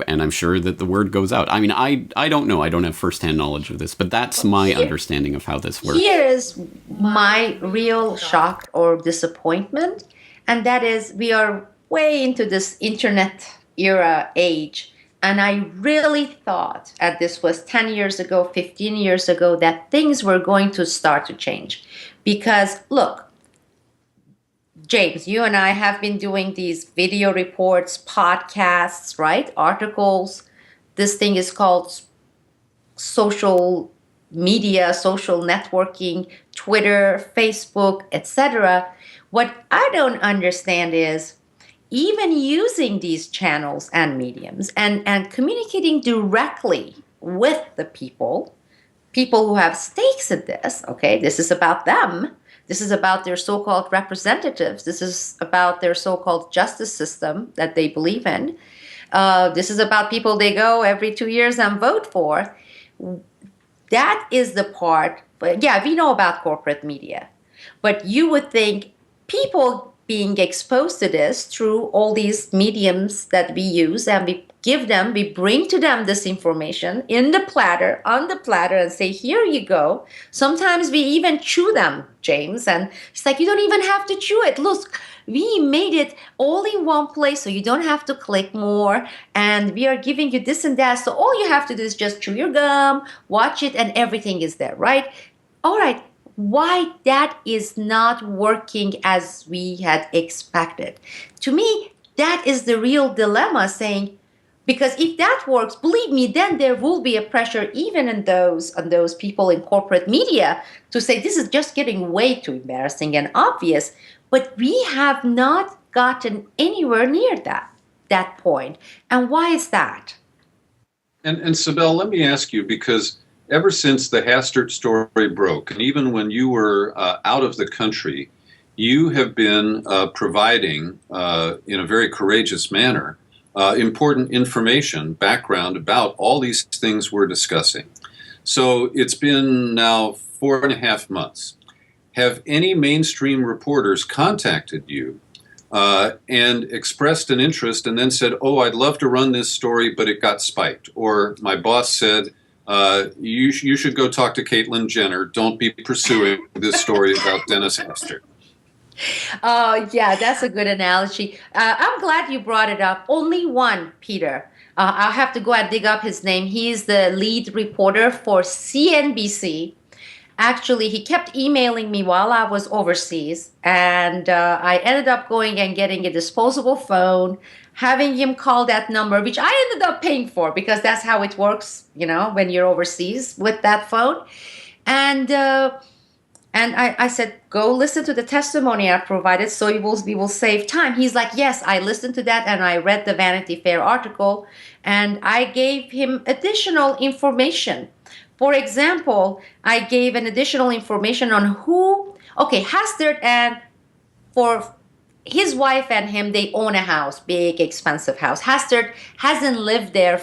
And I'm sure that the word goes out. I mean, I don't know. I don't have firsthand knowledge of this, but that's my understanding of how this works. Here is my real shock or disappointment, and that is we are way into this internet era age, and I really thought that this was 10 years ago, 15 years ago, that things were going to start to change. Because look, James, you and I have been doing these video reports, podcasts, right? Articles. This thing is called social media, social networking, Twitter, Facebook, etc. What I don't understand is even using these channels and mediums and communicating directly with the people who have stakes in this, okay? This is about them. This is about their so-called representatives. This is about their so-called justice system that they believe in. This is about people they go every 2 years and vote for. That is the part. But yeah, we know about corporate media. But you would think people being exposed to this through all these mediums that we use, and we bring to them this information on the platter, and say, here you go. Sometimes we even chew them, James, and it's like, you don't even have to chew it. Look, we made it all in one place, so you don't have to click more, and we are giving you this and that, so all you have to do is just chew your gum, watch it, and everything is there, right? All right. Why that is not working as we had expected. To me, that is the real dilemma, saying, Because if that works, believe me, then there will be a pressure even on those people in corporate media to say this is just getting way too embarrassing and obvious. But we have not gotten anywhere near that point. And why is that? And Sibel, let me ask you, because ever since the Hastert story broke, and even when you were out of the country, you have been providing, in a very courageous manner, important information, background about all these things we're discussing. So it's been now 4.5 months. Have any mainstream reporters contacted you and expressed an interest and then said, oh, I'd love to run this story, but it got spiked? Or my boss said, you should go talk to Caitlyn Jenner. Don't be pursuing this story about Dennis Hastert. Yeah, that's a good analogy. I'm glad you brought it up. Only one, Peter. I'll have to go and dig up his name. He's the lead reporter for CNBC. Actually, he kept emailing me while I was overseas, and I ended up going and getting a disposable phone, having him call that number, which I ended up paying for because that's how it works, when you're overseas with that phone. And I said, go listen to the testimony I provided so we will save time. He's like, yes, I listened to that and I read the Vanity Fair article and I gave him additional information. For example, I gave an additional information on Hastert, and for his wife and him, they own a house, big, expensive house. Hastert hasn't lived there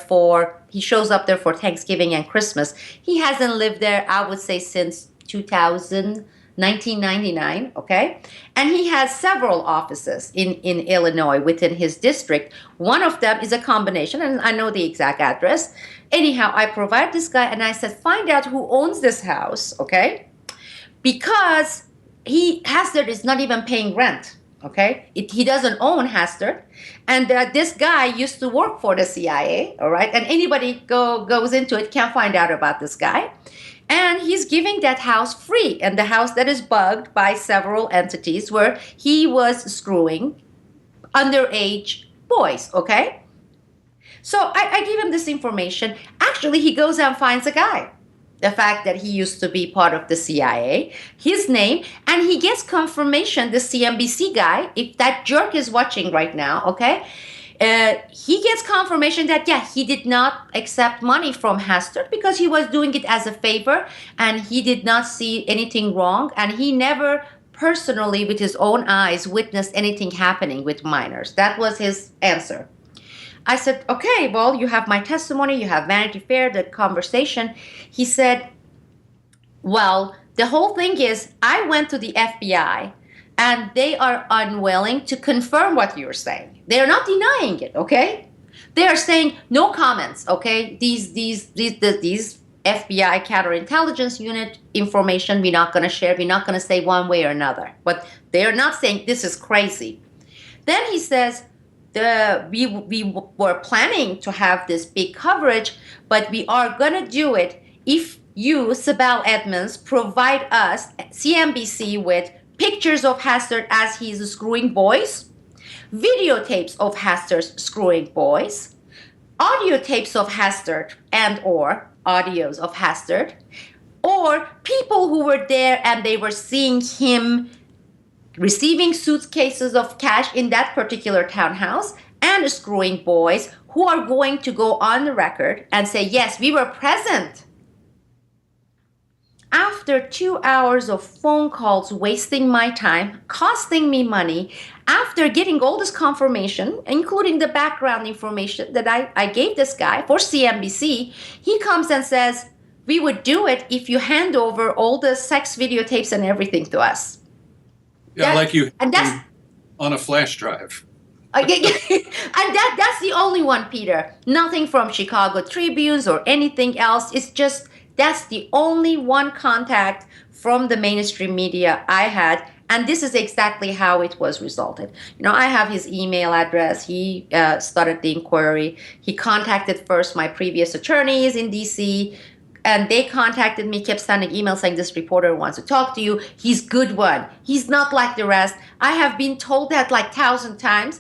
he shows up there for Thanksgiving and Christmas. He hasn't lived there, I would say, since 1999, okay? And he has several offices in Illinois within his district. One of them is a combination, and I know the exact address. Anyhow, I provide this guy, and I said, find out who owns this house, okay? Because Hastert is not even paying rent, okay? He doesn't own Hastert. And this guy used to work for the CIA, all right? And anybody goes into it can find out about this guy. And he's giving that house free, and the house that is bugged by several entities where he was screwing underage boys, okay? So I give him this information. Actually, he goes and finds a guy. The fact that he used to be part of the CIA, his name, and he gets confirmation, the CNBC guy, if that jerk is watching right now, okay? He gets confirmation that, he did not accept money from Hastert because he was doing it as a favor and he did not see anything wrong, and he never personally with his own eyes witnessed anything happening with minors. That was his answer. I said, okay, well, you have my testimony, you have Vanity Fair, the conversation. He said, well, the whole thing is I went to the FBI and they are unwilling to confirm what you're saying. They're not denying it, okay? They are saying no comments, okay? These FBI counterintelligence unit information we're not going to share. We're not going to say one way or another. But they are not saying this is crazy. Then he says, we were planning to have this big coverage, but we are going to do it if you, Sibel Edmonds, provide us, CNBC, with pictures of Hastert as he's screwing boys, videotapes of Hastert screwing boys, audio tapes of Hastert and or audios of Hastert, or people who were there and they were seeing him receiving suitcases of cash in that particular townhouse and screwing boys who are going to go on the record and say, yes, we were present. After 2 hours of phone calls wasting my time, costing me money, after getting all this confirmation, including the background information that I gave this guy for CNBC, he comes and says, we would do it if you hand over all the sex videotapes and everything to us. Yeah, like you on a flash drive. And that's the only one, Peter. Nothing from Chicago Tribunes or anything else. It's just that's the only one contact from the mainstream media I had. And this is exactly how it was resulted. I have his email address. He started the inquiry. He contacted first my previous attorneys in D.C., and they contacted me, kept sending emails saying, this reporter wants to talk to you. He's good one. He's not like the rest. I have been told that like 1,000 times.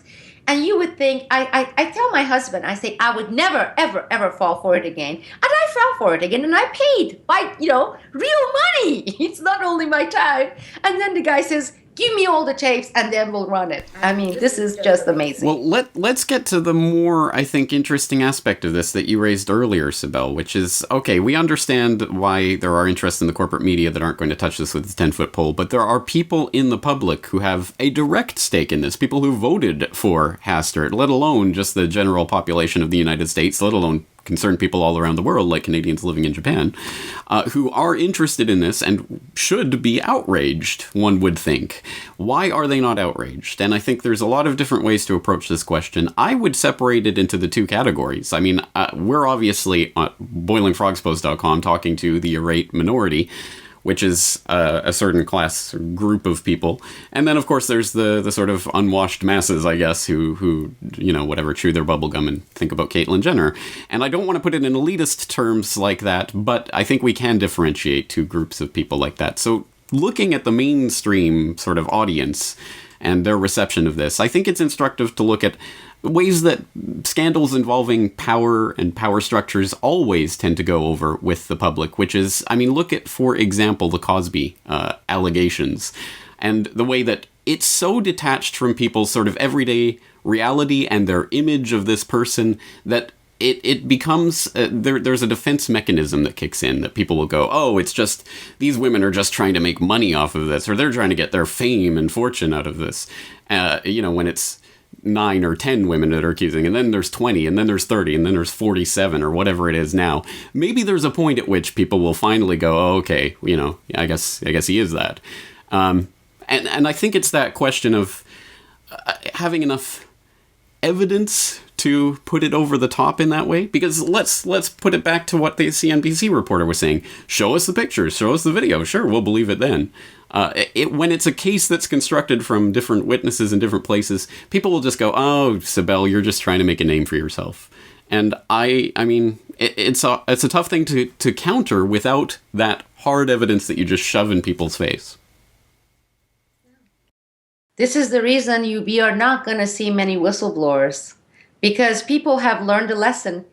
And you would think, I tell my husband, I say, I would never, ever, ever fall for it again. And I fell for it again, and I paid by, real money. It's not only my time. And then the guy says, give me all the tapes, and then we'll run it. I mean, this is just amazing. Well, let's get to the more, I think, interesting aspect of this that you raised earlier, Sibel, which is, okay, we understand why there are interests in the corporate media that aren't going to touch this with a 10-foot pole, but there are people in the public who have a direct stake in this, people who voted for Hastert, let alone just the general population of the United States, let alone concerned people all around the world, like Canadians living in Japan, who are interested in this and should be outraged, one would think. Why are they not outraged? And I think there's a lot of different ways to approach this question. I would separate it into the two categories. I mean, we're obviously on boilingfrogspost.com talking to the irate minority, which is a certain class group of people. And then, of course, there's the sort of unwashed masses, I guess, who whatever, chew their bubblegum and think about Caitlyn Jenner. And I don't want to put it in elitist terms like that, but I think we can differentiate two groups of people like that. So looking at the mainstream sort of audience and their reception of this, I think it's instructive to look at ways that scandals involving power and power structures always tend to go over with the public, which is, I mean, look at, for example, the Cosby allegations and the way that it's so detached from people's sort of everyday reality and their image of this person that it becomes, there's a defense mechanism that kicks in, that people will go, oh, it's just, these women are just trying to make money off of this, or they're trying to get their fame and fortune out of this. When it's 9 or 10 women that are accusing, and then there's 20, and then there's 30, and then there's 47, or whatever it is now. Maybe there's a point at which people will finally go, oh, okay, I guess he is that. And I think it's that question of having enough evidence to put it over the top in that way, because let's put it back to what the CNBC reporter was saying. Show us the pictures, show us the video. Sure, we'll believe it then. When it's a case that's constructed from different witnesses in different places, people will just go, oh, Sibel, you're just trying to make a name for yourself. And I mean, it's a tough thing to counter without that hard evidence that you just shove in people's face. This is the reason we are not going to see many whistleblowers, because people have learned a lesson.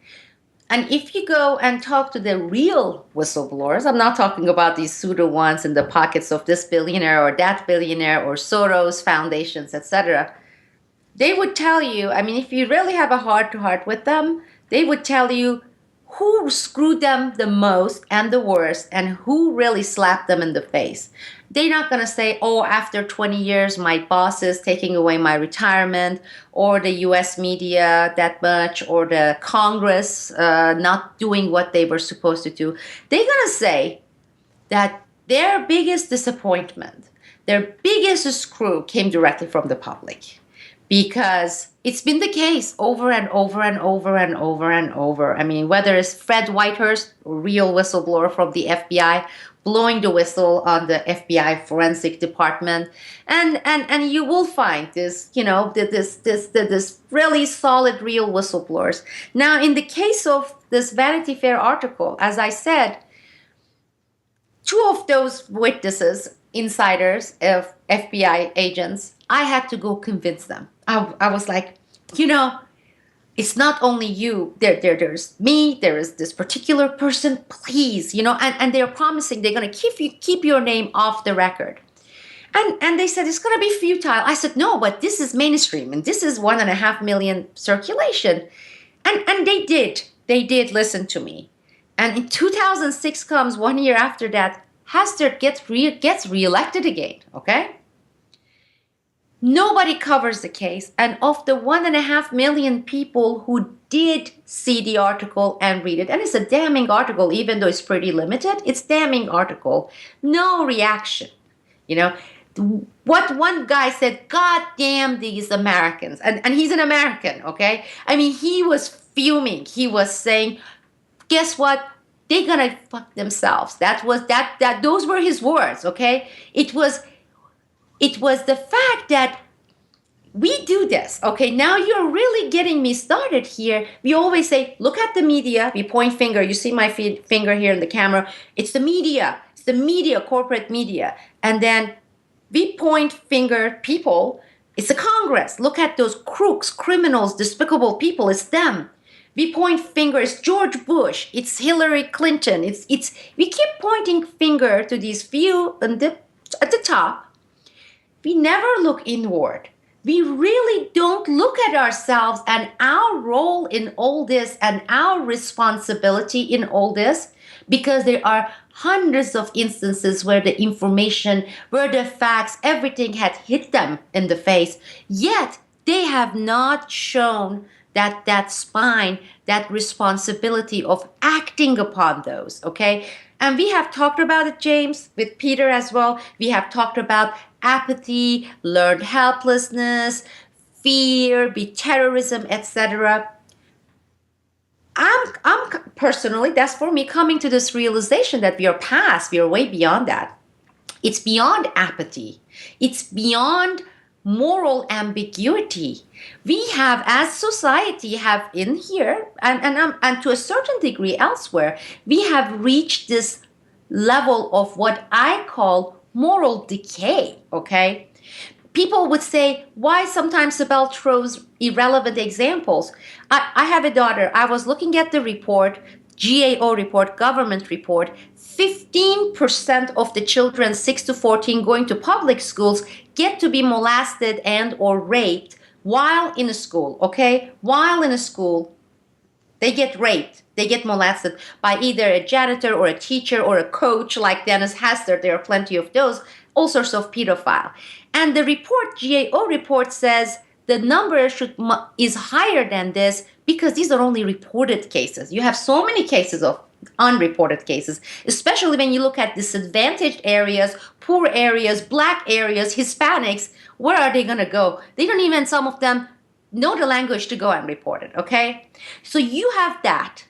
And if you go and talk to the real whistleblowers, I'm not talking about these pseudo ones in the pockets of this billionaire or that billionaire or Soros foundations, etc., they would tell you, I mean, if you really have a heart-to-heart with them, they would tell you who screwed them the most and the worst and who really slapped them in the face. They're not going to say, oh, after 20 years, my boss is taking away my retirement, or the U.S. media that much, or the Congress not doing what they were supposed to do. They're going to say that their biggest disappointment, their biggest screw came directly from the public. Because it's been the case over and over and over and over and over. I mean, whether it's Fred Whitehurst, a real whistleblower from the FBI, blowing the whistle on the FBI forensic department, and you will find this, this really solid real whistleblowers. Now, in the case of this Vanity Fair article, as I said, two of those witnesses, insiders, of FBI agents, I had to go convince them. I was like, it's not only you. There's me. There is this particular person. Please, and they're promising they're going to keep your name off the record. And they said it's going to be futile. I said no, but this is mainstream, and this is 1.5 million circulation, and they did listen to me. And in 2006 comes 1 year after that, Hastert gets reelected again. Okay. Nobody covers the case, and of the 1.5 million people who did see the article and read it, and it's a damning article, even though it's pretty limited, it's a damning article, no reaction. What one guy said, God damn these Americans, and he's an American, okay? I mean, he was fuming. He was saying, guess what? They're gonna fuck themselves. Those were his words, okay? It was the fact that we do this. Okay, now you're really getting me started here. We always say, look at the media. We point finger. You see my finger here in the camera. It's the media. It's the media, corporate media. And then we point finger people It's the Congress. Look at those crooks, criminals, despicable people. It's them. We point fingers. George Bush. It's Hillary Clinton. We keep pointing finger to these few at the top. We never look inward. We really don't look at ourselves and our role in all this and our responsibility in all this, because there are hundreds of instances where the information, where the facts, everything had hit them in the face, yet they have not shown that spine, that responsibility of acting upon those, okay? And we have talked about it, James, with Peter as well. We have talked about apathy, learned helplessness, fear, terrorism, etc. I'm personally, that's for me coming to this realization that we are way beyond that. It's beyond apathy. It's beyond moral ambiguity. We have, as society, have in here, and to a certain degree elsewhere, we have reached this level of what I call moral decay, okay? People would say, why sometimes Sibel throws irrelevant examples? I have a daughter. I was looking at the report, GAO report, government report. 15% of the children 6 to 14 going to public schools get to be molested and or raped while in a school, okay? While in a school, they get raped. They get molested by either a janitor or a teacher or a coach like Dennis Hastert. There are plenty of those, all sorts of pedophile. And the report, GAO report, says the number is higher than this because these are only reported cases. You have so many cases of unreported cases, especially when you look at disadvantaged areas, poor areas, black areas, Hispanics. Where are they going to go? They don't even, some of them, know the language to go and report it, okay? So you have that.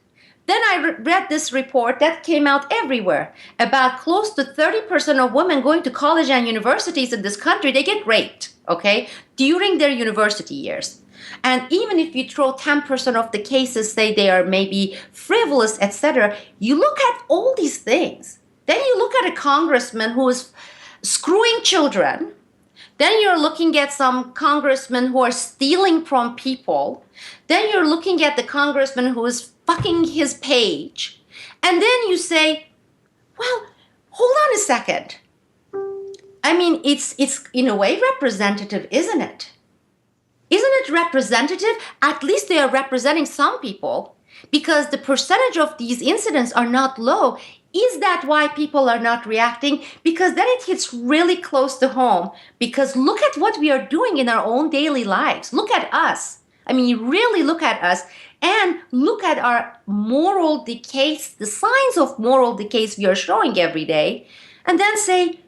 Then I read this report that came out everywhere about close to 30% of women going to college and universities in this country, they get raped, okay, during their university years. And even if you throw 10% of the cases, say they are maybe frivolous, etc., you look at all these things. Then you look at a congressman who is screwing children. Then you're looking at some congressmen who are stealing from people. Then you're looking at the congressman who is fucking his page. And then you say, well, hold on a second. I mean, it's in a way representative, isn't it? Isn't it representative? At least they are representing some people, because the percentage of these incidents are not low. Is that why people are not reacting? Because then it hits really close to home. Because look at what we are doing in our own daily lives. Look at us. I mean, you really look at us and look at our moral decays, the signs of moral decays we are showing every day, and then say,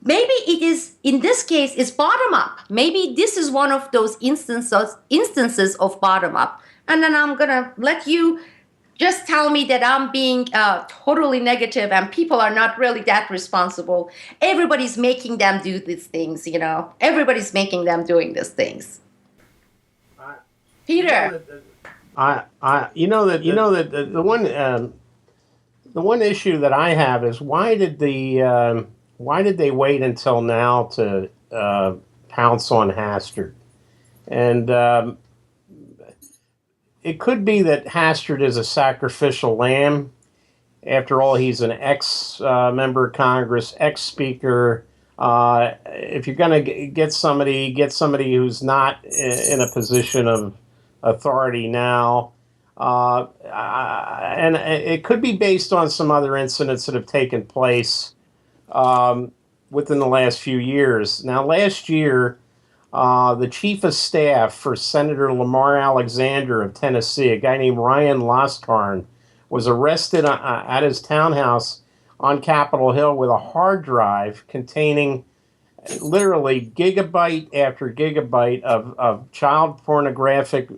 maybe it is, in this case, is bottom up. Maybe this is one of those instances of bottom up. And then I'm going to let you just tell me that I'm being totally negative and people are not really that responsible. Everybody's making them do these things, you know. Everybody's making them doing these things. Peter. The one issue that I have is why did they wait until now to pounce on Hastert? And it could be that Hastert is a sacrificial lamb. After all, he's an ex-member of Congress, ex-speaker. If you're going to get somebody who's not in a position of authority now. And it could be based on some other incidents that have taken place within the last few years. Now, last year, the chief of staff for Senator Lamar Alexander of Tennessee, a guy named Ryan Loscarn, was arrested at his townhouse on Capitol Hill with a hard drive containing literally gigabyte after gigabyte of child pornographic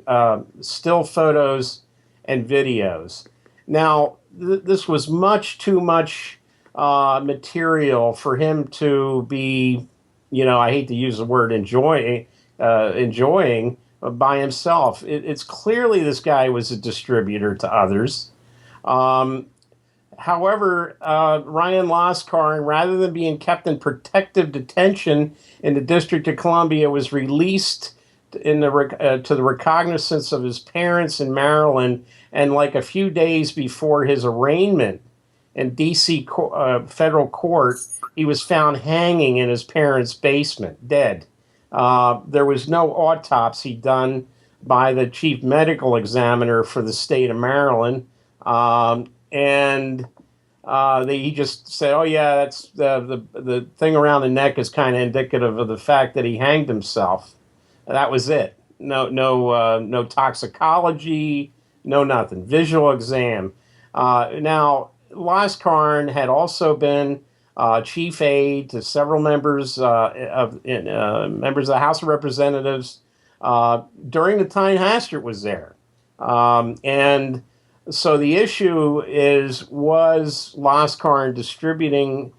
still photos and videos. Now, this was much too much material for him to be, I hate to use the word enjoying by himself. It's clearly this guy was a distributor to others. However, Ryan Laskarn, rather than being kept in protective detention in the District of Columbia, was released to the recognizance of his parents in Maryland, and like a few days before his arraignment in D.C. federal court, he was found hanging in his parents' basement, dead. There was no autopsy done by the chief medical examiner for the state of Maryland, and he just said, "Oh yeah, that's the thing around the neck is kind of indicative of the fact that he hanged himself." That was it. No toxicology, no nothing. Visual exam. Now, Laskarn had also been chief aide to several members of the House of Representatives during the time Hastert was there, and so the issue was Laskarn distributing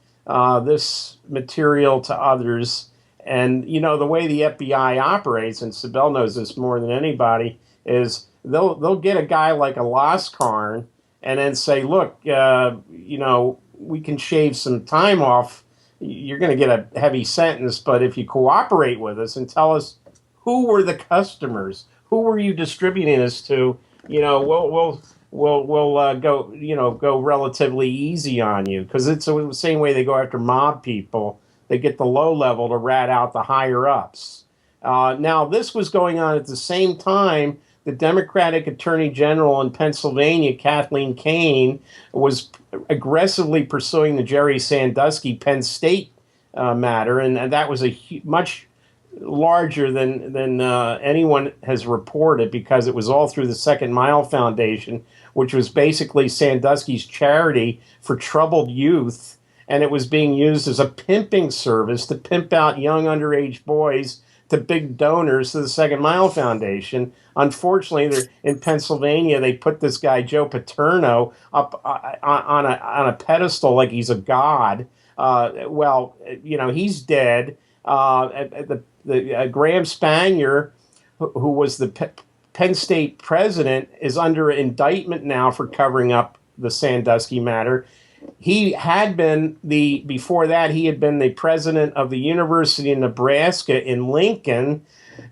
this material to others? And, the way the FBI operates, and Sibel knows this more than anybody, is they'll get a guy like a Laskarn and then say, look, we can shave some time off. You're going to get a heavy sentence, but if you cooperate with us and tell us who were the customers, who were you distributing this to, we'll go relatively easy on you, because it's the same way they go after mob people. They get the low level to rat out the higher ups. Now, this was going on at the same time the Democratic Attorney General in Pennsylvania, Kathleen Kane, was aggressively pursuing the Jerry Sandusky Penn State matter, and that was much larger than anyone has reported, because it was all through the Second Mile Foundation, which was basically Sandusky's charity for troubled youth. And it was being used as a pimping service to pimp out young underage boys to big donors to the Second Mile Foundation. Unfortunately, in Pennsylvania, they put this guy, Joe Paterno, up on a pedestal like he's a god. He's dead. Graham Spanier, who was the Penn State president, is under indictment now for covering up the Sandusky matter. He had been before that, he had been the president of the University of Nebraska in Lincoln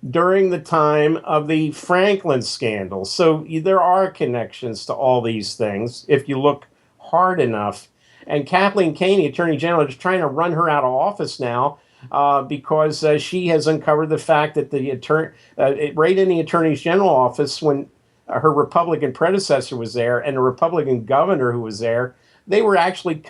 during the time of the Franklin scandal. So there are connections to all these things if you look hard enough. And Kathleen Kane, the Attorney General, is trying to run her out of office now because she has uncovered the fact that right in the Attorney General office, when her Republican predecessor was there and the Republican governor who was there, they were actually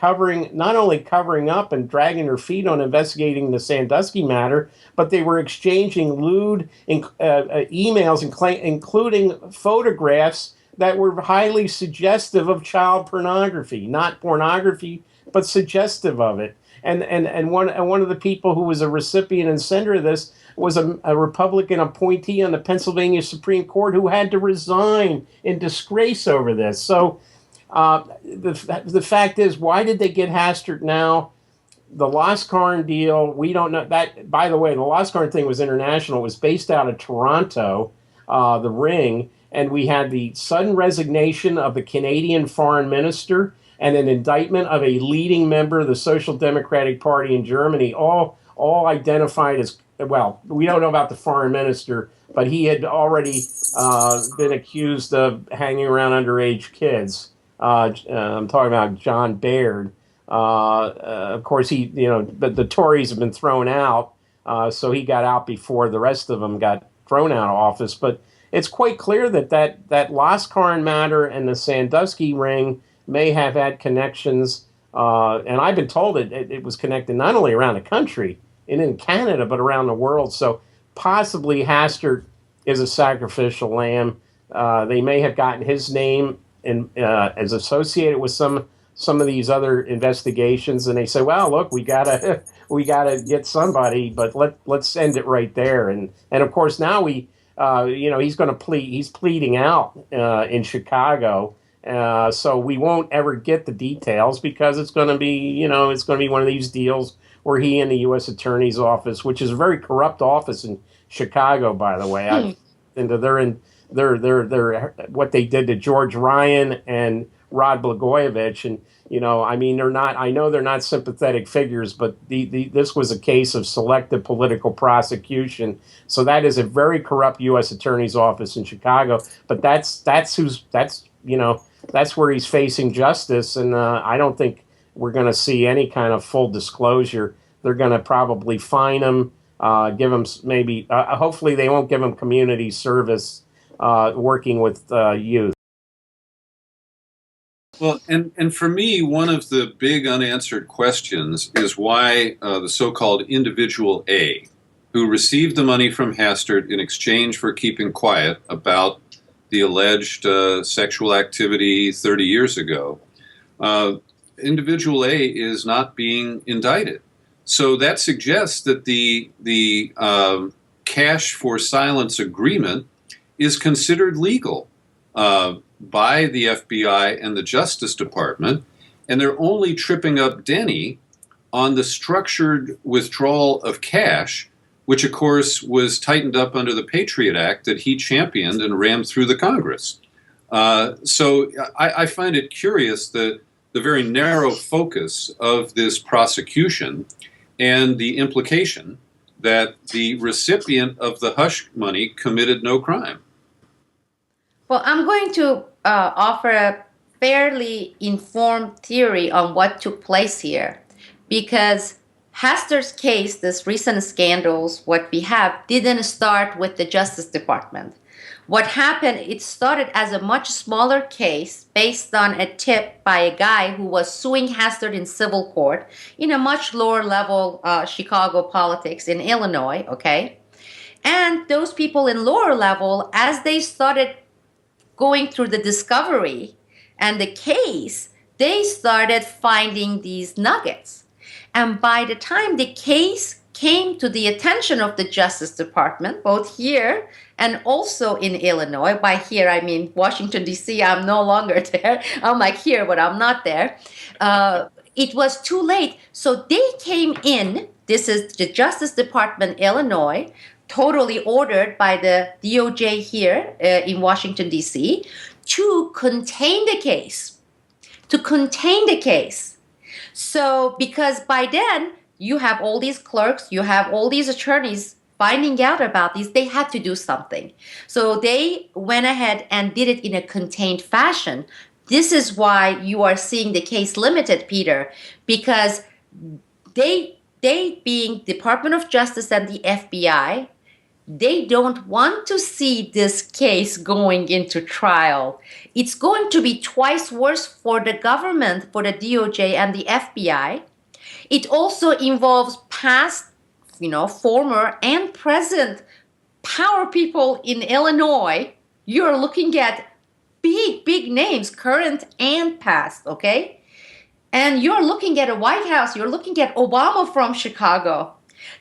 not only covering up and dragging their feet on investigating the Sandusky matter, but they were exchanging lewd emails, including photographs that were highly suggestive of child pornography, not pornography, but suggestive of it. And one of the people who was a recipient and sender of this was a Republican appointee on the Pennsylvania Supreme Court who had to resign in disgrace over this. So the fact is, why did they get Hastert now? The Laskarn deal, we don't know. That, by the way, the Laskarn thing was international. It was based out of Toronto, the Ring, and we had the sudden resignation of the Canadian foreign minister and an indictment of a leading member of the Social Democratic Party in Germany, all identified as, well, we don't know about the foreign minister, but he had already been accused of hanging around underage kids. I'm talking about John Baird. Of course, but the Tories have been thrown out, so he got out before the rest of them got thrown out of office. But it's quite clear that Laskarn matter and the Sandusky ring may have had connections, and I've been told it was connected not only around the country and in Canada, but around the world. So possibly Hastert is a sacrificial lamb. They may have gotten his name as associated with some of these other investigations, and they say, well, look, we gotta get somebody, but let's end it right there. And of course now he's going to plead. He's pleading out in Chicago, so we won't ever get the details, because it's going to be one of these deals where he and the U.S. Attorney's Office, which is a very corrupt office in Chicago, by the way, they're what they did to George Ryan and Rod Blagojevich. And, I mean, I know they're not sympathetic figures, but this was a case of selective political prosecution. So that is a very corrupt U.S. Attorney's Office in Chicago. But that's where he's facing justice. And I don't think we're going to see any kind of full disclosure. They're going to probably fine him, give him maybe, hopefully they won't give him community service working with youth. Well, and for me, one of the big unanswered questions is why the so-called individual A, who received the money from Hastert in exchange for keeping quiet about the alleged sexual activity 30 years ago, individual A is not being indicted. So that suggests that the cash for silence agreement is considered legal by the FBI and the Justice Department, and they're only tripping up Denny on the structured withdrawal of cash, which of course was tightened up under the Patriot Act that he championed and rammed through the Congress. So I find it curious that the very narrow focus of this prosecution and the implication that the recipient of the hush money committed no crime. Well, I'm going to offer a fairly informed theory on what took place here, because Hastert's case, this recent scandals, what we have, didn't start with the Justice Department. What happened, it started as a much smaller case based on a tip by a guy who was suing Hastert in civil court in a much lower level Chicago politics in Illinois, okay? And those people in lower level, as they started going through the discovery and the case, they started finding these nuggets. And by the time the case came to the attention of the Justice Department, both here and also in Illinois, by here I mean Washington, D.C., I'm no longer there. I'm like here, but I'm not there. It was too late. So they came in, this is the Justice Department, Illinois, totally ordered by the DOJ here in Washington, D.C., to contain the case. So, because by then, you have all these clerks, you have all these attorneys finding out about these, they had to do something. So they went ahead and did it in a contained fashion. This is why you are seeing the case limited, Peter, because they being Department of Justice and the FBI, they don't want to see this case going into trial. It's going to be twice worse for the government, for the DOJ and the FBI. It also involves past, former and present power people in Illinois. You're looking at big names, current and past, okay? And you're looking at a White House. You're looking at Obama from Chicago.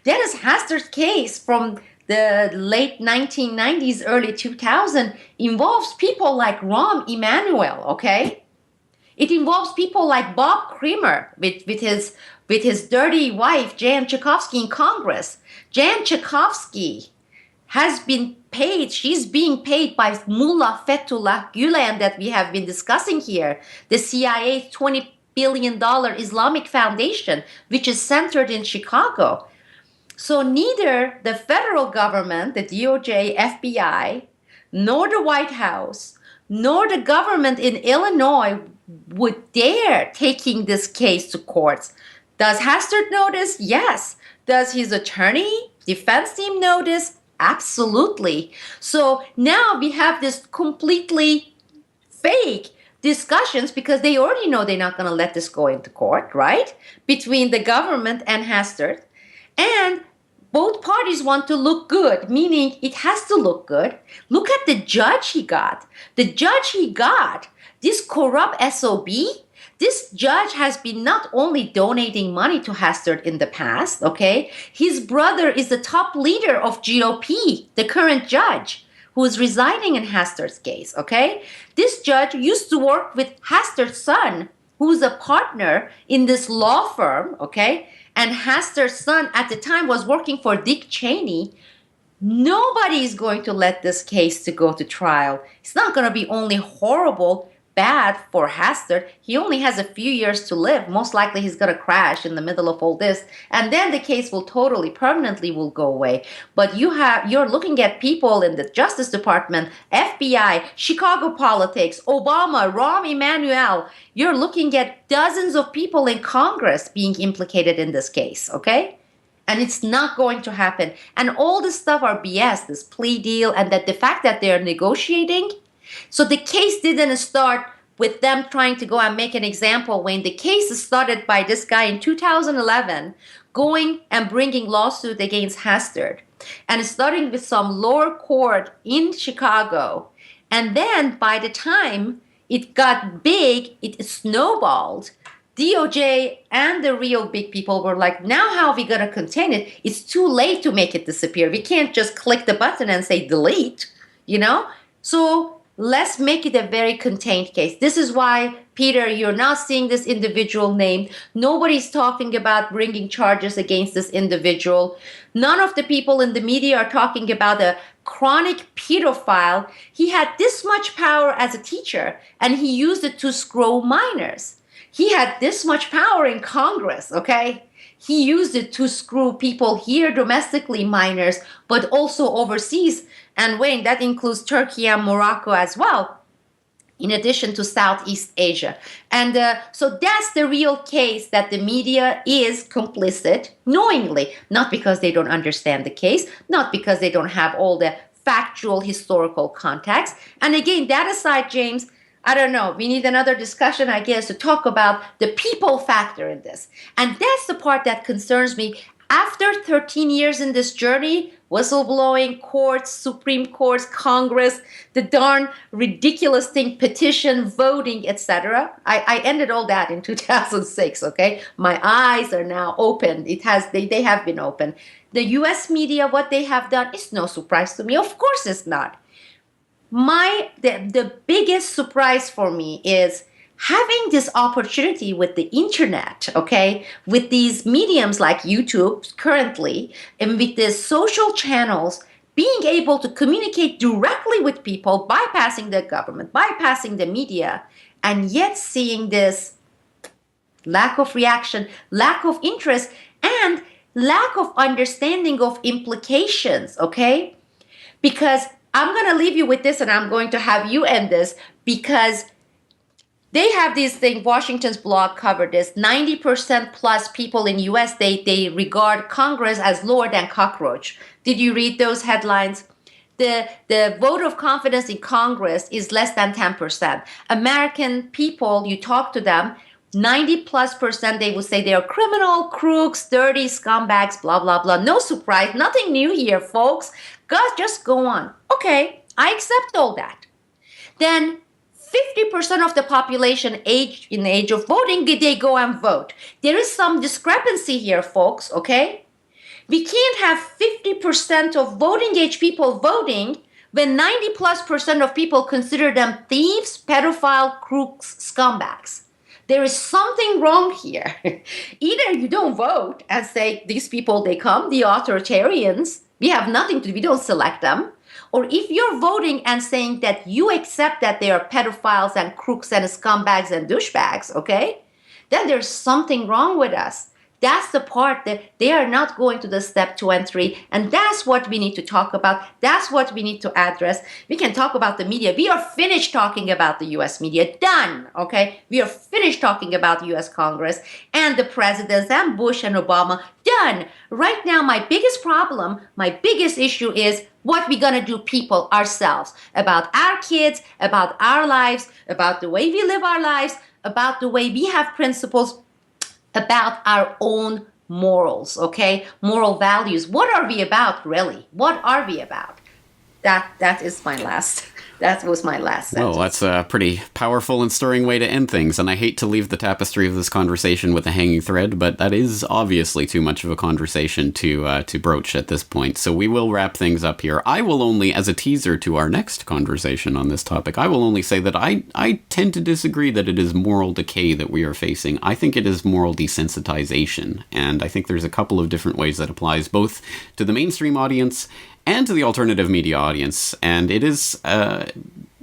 Dennis Hastert's case from the late 1990s, early 2000 involves people like Rahm Emanuel, okay? It involves people like Bob Creamer with his dirty wife, Jan Tchaikovsky, in Congress. Jan Tchaikovsky has been paid, she's being paid by Mullah Fethullah Gulen that we have been discussing here, the CIA's $20 billion Islamic Foundation, which is centered in Chicago. So neither the federal government, the DOJ, FBI, nor the White House, nor the government in Illinois would dare taking this case to courts. Does Hastert know this? Yes. Does his attorney, defense team know this? Absolutely. So now we have this completely fake discussions because they already know they're not going to let this go into court, right? Between the government and Hastert. And both parties want to look good, meaning it has to look good. Look at the judge he got. The judge he got, this corrupt SOB, this judge has been not only donating money to Hastert in the past, okay? His brother is the top leader of GOP, the current judge, who is residing in Hastert's case, okay? This judge used to work with Hastert's son, who's a partner in this law firm, okay? And Hastert's son at the time was working for Dick Cheney. Nobody is going to let this case to go to trial. It's not going to be only horrible, bad for Hastert. He only has a few years to live. Most likely he's going to crash in the middle of all this. And then the case will totally, permanently will go away. But you're looking at people in the Justice Department, FBI, Chicago politics, Obama, Rahm Emanuel. You're looking at dozens of people in Congress being implicated in this case, okay? And it's not going to happen. And all this stuff are BS, this plea deal, and that the fact that they're negotiating. So the case didn't start with them trying to go and make an example. When the case started by this guy in 2011, going and bringing lawsuit against Hastert, and starting with some lower court in Chicago. And then by the time it got big, it snowballed. DOJ and the real big people were like, now how are we going to contain it? It's too late to make it disappear. We can't just click the button and say delete, So let's make it a very contained case. This is why, Peter, you're not seeing this individual named. Nobody's talking about bringing charges against this individual. None of the people in the media are talking about a chronic pedophile. He had this much power as a teacher, and he used it to screw minors. He had this much power in Congress, okay? He used it to screw people here domestically, minors, but also overseas. And Wayne, that includes Turkey and Morocco as well, in addition to Southeast Asia. And so that's the real case, that the media is complicit knowingly, not because they don't understand the case, not because they don't have all the factual historical context. And again, that aside, James, I don't know, we need another discussion, I guess, to talk about the people factor in this. And that's the part that concerns me. After 13 years in this journey, whistleblowing, courts, Supreme Courts, Congress, the darn ridiculous thing, petition, voting, etc. I ended all that in 2006, okay? My eyes are now open. They have been open. The U.S. media, what they have done is no surprise to me. Of course it's not. The biggest surprise for me is having this opportunity with the internet, okay, with these mediums like YouTube currently, and with the social channels, being able to communicate directly with people, bypassing the government, bypassing the media, and yet seeing this lack of reaction, lack of interest, and lack of understanding of implications, okay? Because I'm going to leave you with this, and I'm going to have you end this, because they have this thing, Washington's blog covered this, 90% plus people in U.S., they regard Congress as lower than cockroach. Did you read those headlines? The vote of confidence in Congress is less than 10%. American people, you talk to them, 90+%, they will say they are criminal, crooks, dirty scumbags, blah, blah, blah. No surprise, nothing new here, folks. God, just go on. Okay, I accept all that. Then 50% of the population in the age of voting, they go and vote. There is some discrepancy here, folks, okay? We can't have 50% of voting age people voting when 90+% of people consider them thieves, pedophile, crooks, scumbags. There is something wrong here. Either you don't vote and say, these people, they come, the authoritarians, we have nothing to do, we don't select them. Or if you're voting and saying that you accept that they are pedophiles and crooks and scumbags and douchebags, okay, then there's something wrong with us. That's the part that they are not going to the step 2 and 3. And that's what we need to talk about. That's what we need to address. We can talk about the media. We are finished talking about the U.S. media. Done. Okay. We are finished talking about U.S. Congress and the presidents and Bush and Obama. Done. Right now, my biggest problem, my biggest issue is what we're going to do, people, ourselves, about our kids, about our lives, about the way we live our lives, about the way we have principles, about our own morals, okay? Moral values. What are we about, really? What are we about? That was my last sentence. Well, that's a pretty powerful and stirring way to end things, and I hate to leave the tapestry of this conversation with a hanging thread, but that is obviously too much of a conversation to broach at this point, so we will wrap things up here. I will only, as a teaser to our next conversation on this topic, I will only say that I tend to disagree that it is moral decay that we are facing. I think it is moral desensitization, and I think there's a couple of different ways that applies both to the mainstream audience and to the alternative media audience. And it is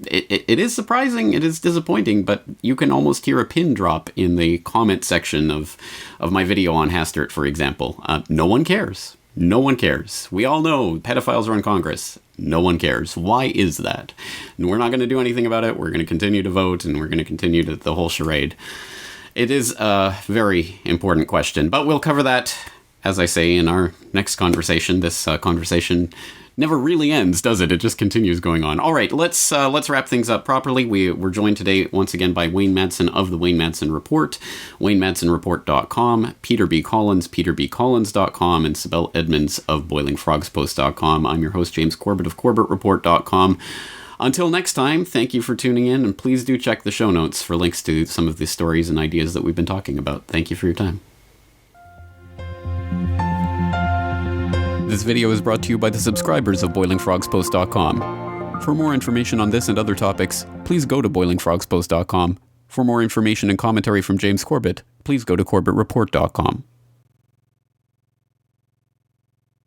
it is surprising, it is disappointing, but you can almost hear a pin drop in the comment section of my video on Hastert, for example. No one cares. No one cares. We all know pedophiles run Congress. No one cares. Why is that? And we're not going to do anything about it. We're going to continue to vote, and we're going to continue the whole charade. It is a very important question, but we'll cover that, as I say, in our next conversation. This conversation never really ends, does it? It just continues going on. All right, let's wrap things up properly. We're joined today once again by Wayne Madsen of the Wayne Madsen Report, WayneMadsenReport.com, Peter B. Collins, PeterBCollins.com, and Sibel Edmonds of BoilingFrogsPost.com. I'm your host, James Corbett of CorbettReport.com. Until next time, thank you for tuning in, and please do check the show notes for links to some of the stories and ideas that we've been talking about. Thank you for your time. This video is brought to you by the subscribers of BoilingFrogsPost.com. For more information on this and other topics, please go to BoilingFrogsPost.com. For more information and commentary from James Corbett, please go to CorbettReport.com.